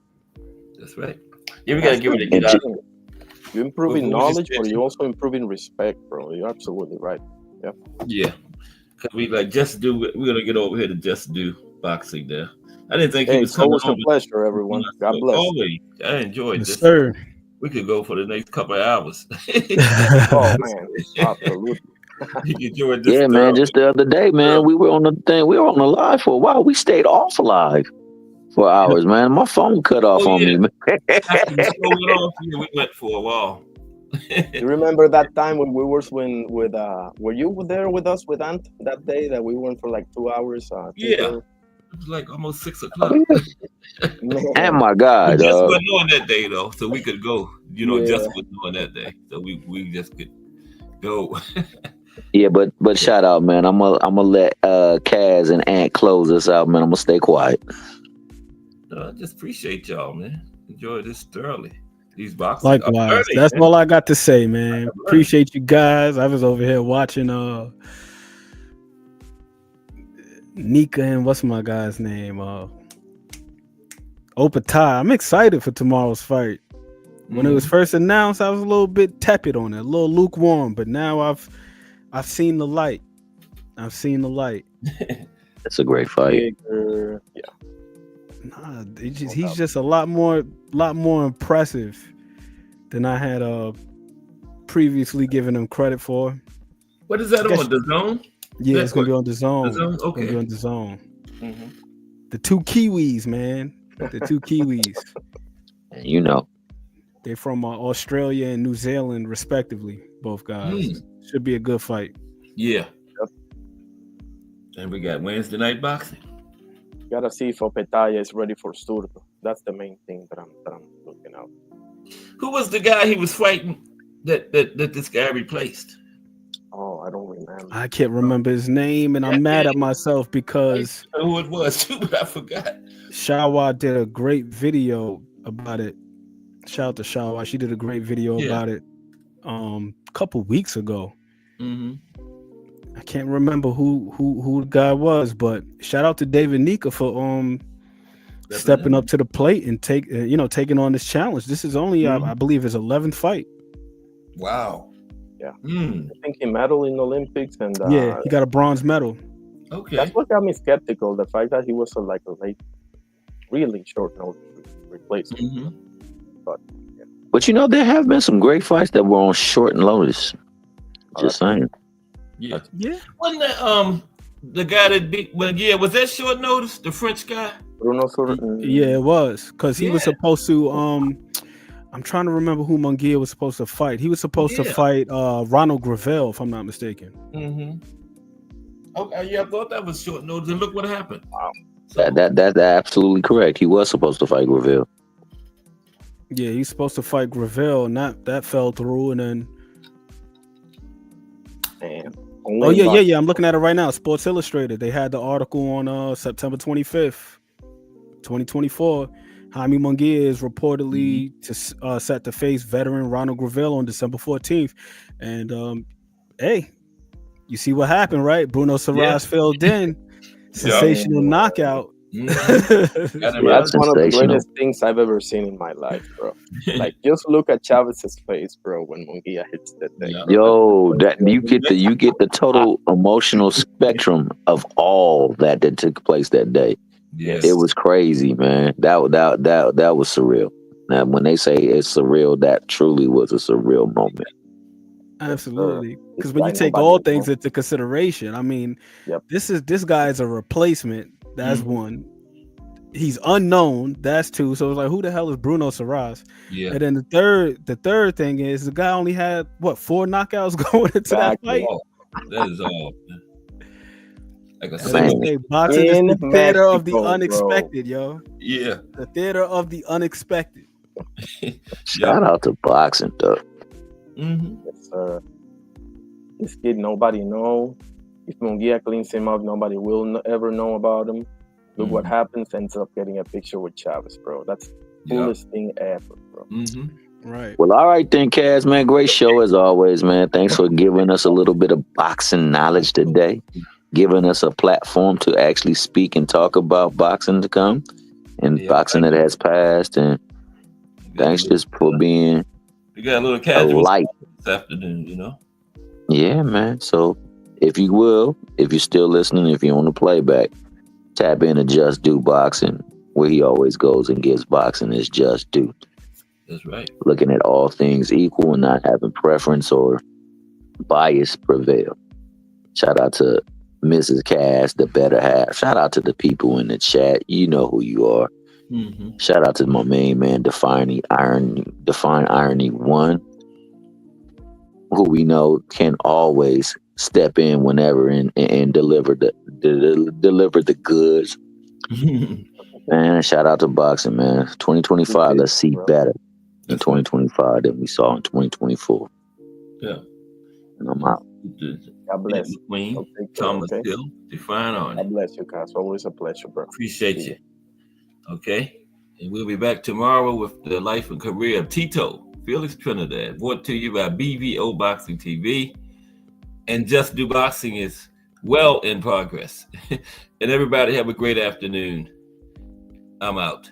That's right. Yeah, we gotta give it a get out. You're improving knowledge, but you're also improving respect, bro. You're absolutely right. Yep. Yeah. Cause we like Just Do. We're gonna get over here to Just Do boxing there. I didn't think he was coming. It's always a pleasure, everyone. God bless. Always. I enjoyed this. Sir. We could go for the next couple of hours. Oh man, absolutely. Yeah, man. Just the other day, man, we were on the thing. We were on the live for a while. We stayed off live for hours, man. My phone cut off on me. Man. We went for a while. You remember that time when we were were you there with us with Ant that day that we went for like 2 hours? Yeah. It was like almost 6 o'clock. And my God. We just wasn't on that day though, so we could go. Just wasn't on that day. So we just could go. Yeah, but shout out, man. I'm gonna let Kaz and Ant close us out, man. I'm gonna stay quiet. I just appreciate y'all, man. Enjoy this thoroughly. These boxes. Likewise. That's all I got to say, man. Appreciate you guys. I was over here watching Nika and what's my guy's name? Opatai. I'm excited for tomorrow's fight. When it was first announced, I was a little bit tepid on it, a little lukewarm, but now I've seen the light. I've seen the light. That's a great fight. Yeah. Nah, he's just a lot more impressive than I had previously given him credit for. What is that on? The Zone? Yeah, it's gonna be on the Zone. The Zone? It's gonna be Okay. on the Zone. The two Kiwis, man. The two Kiwis. You know. They're from Australia and New Zealand, respectively. Both guys. Should be a good fight. Yeah. And we got Wednesday night boxing. Gotta see if Opetaya is ready for Sturdo. That's the main thing that I'm looking out. Who was the guy he was fighting that this guy replaced? Oh, I don't remember. I can't remember his name, and I'm mad at myself because I know who it was too, but I forgot. Shawa did a great video about it. Shout out to Shawa. She did a great video about it a couple weeks ago. I can't remember who the guy was, but shout out to David Nika for stepping up to the plate and taking on this challenge. This is only I believe his 11th fight. Wow. Yeah. I think he medaled in Olympics and he got a bronze medal. Okay. That's what got me skeptical. The fact that he was a late, really short notice replacement. But there have been some great fights that were on short notice. Just saying. Yeah. Wasn't that the guy that beat? Well, yeah, was that short notice? The French guy. Bruno. Yeah, it was because he was supposed to. I'm trying to remember who Munguia was supposed to fight. He was supposed to fight Ronald Gravel, if I'm not mistaken. Okay, yeah, I thought that was short notice, and look what happened. Wow. So, that's absolutely correct. He was supposed to fight Gravel. Yeah, he's supposed to fight Gravel, and that fell through, and then. Oh yeah. I'm looking at it right now. Sports Illustrated. They had the article on September 25th, 2024. Jaime Munguia is reportedly set to face veteran Ronald Gravel on December 14th. And hey, you see what happened, right? Bruno Saras filled in. Sensational knockout. That's one of the greatest things I've ever seen in my life, bro. Like, just look at Chavez's face, bro, when Munguia hits that thing. Yo, that you get the total emotional spectrum of all that took place that day. Yes. It was crazy, man. That was surreal. Now, when they say it's surreal, that truly was a surreal moment. Absolutely, because when you take all things into consideration, I mean, this guy is a replacement. That's one. He's unknown. That's two. So it's like, who the hell is Bruno Saras? Yeah. And then the third thing is the guy only had 4 knockouts going into that fight. That is all. Like I said, boxing is the theater of the unexpected, yo. Yeah. The theater of the unexpected. Shout out to boxing, though. Yes, sir. This kid, nobody know. If Munguia cleans him up, nobody will ever know about him. Look what happens. Ends up getting a picture with Chavez, bro. That's the coolest thing ever, bro. Right. Well, all right then, Kaz, man. Great show as always, man. Thanks for giving us a little bit of boxing knowledge today. Giving us a platform to actually speak and talk about boxing to come and boxing that has passed. And thanks just for being got a little casual light this afternoon, Yeah, man. So if you're still listening, if you're on the playback, tap into Just Do Boxing, where he always goes and gives boxing his just due. That's right. Looking at all things equal and not having preference or bias prevail. Shout out to Mrs. Cass, the better half. Shout out to the people in the chat. You know who you are. Shout out to my main man, Define Irony 1, who we know can always step in whenever and deliver the goods. Man, shout out to boxing, man. 2025, let's see better in 2025 than we saw in 2024. Yeah. And I'm out. God bless. Queen, Thomas Hill, Define Irony. God bless you, guys. Always a pleasure, bro. Appreciate you. Okay. And we'll be back tomorrow with the life and career of Tito Felix Trinidad, brought to you by BVO Boxing TV. And Just Do Boxing is well in progress. And everybody have a great afternoon. I'm out.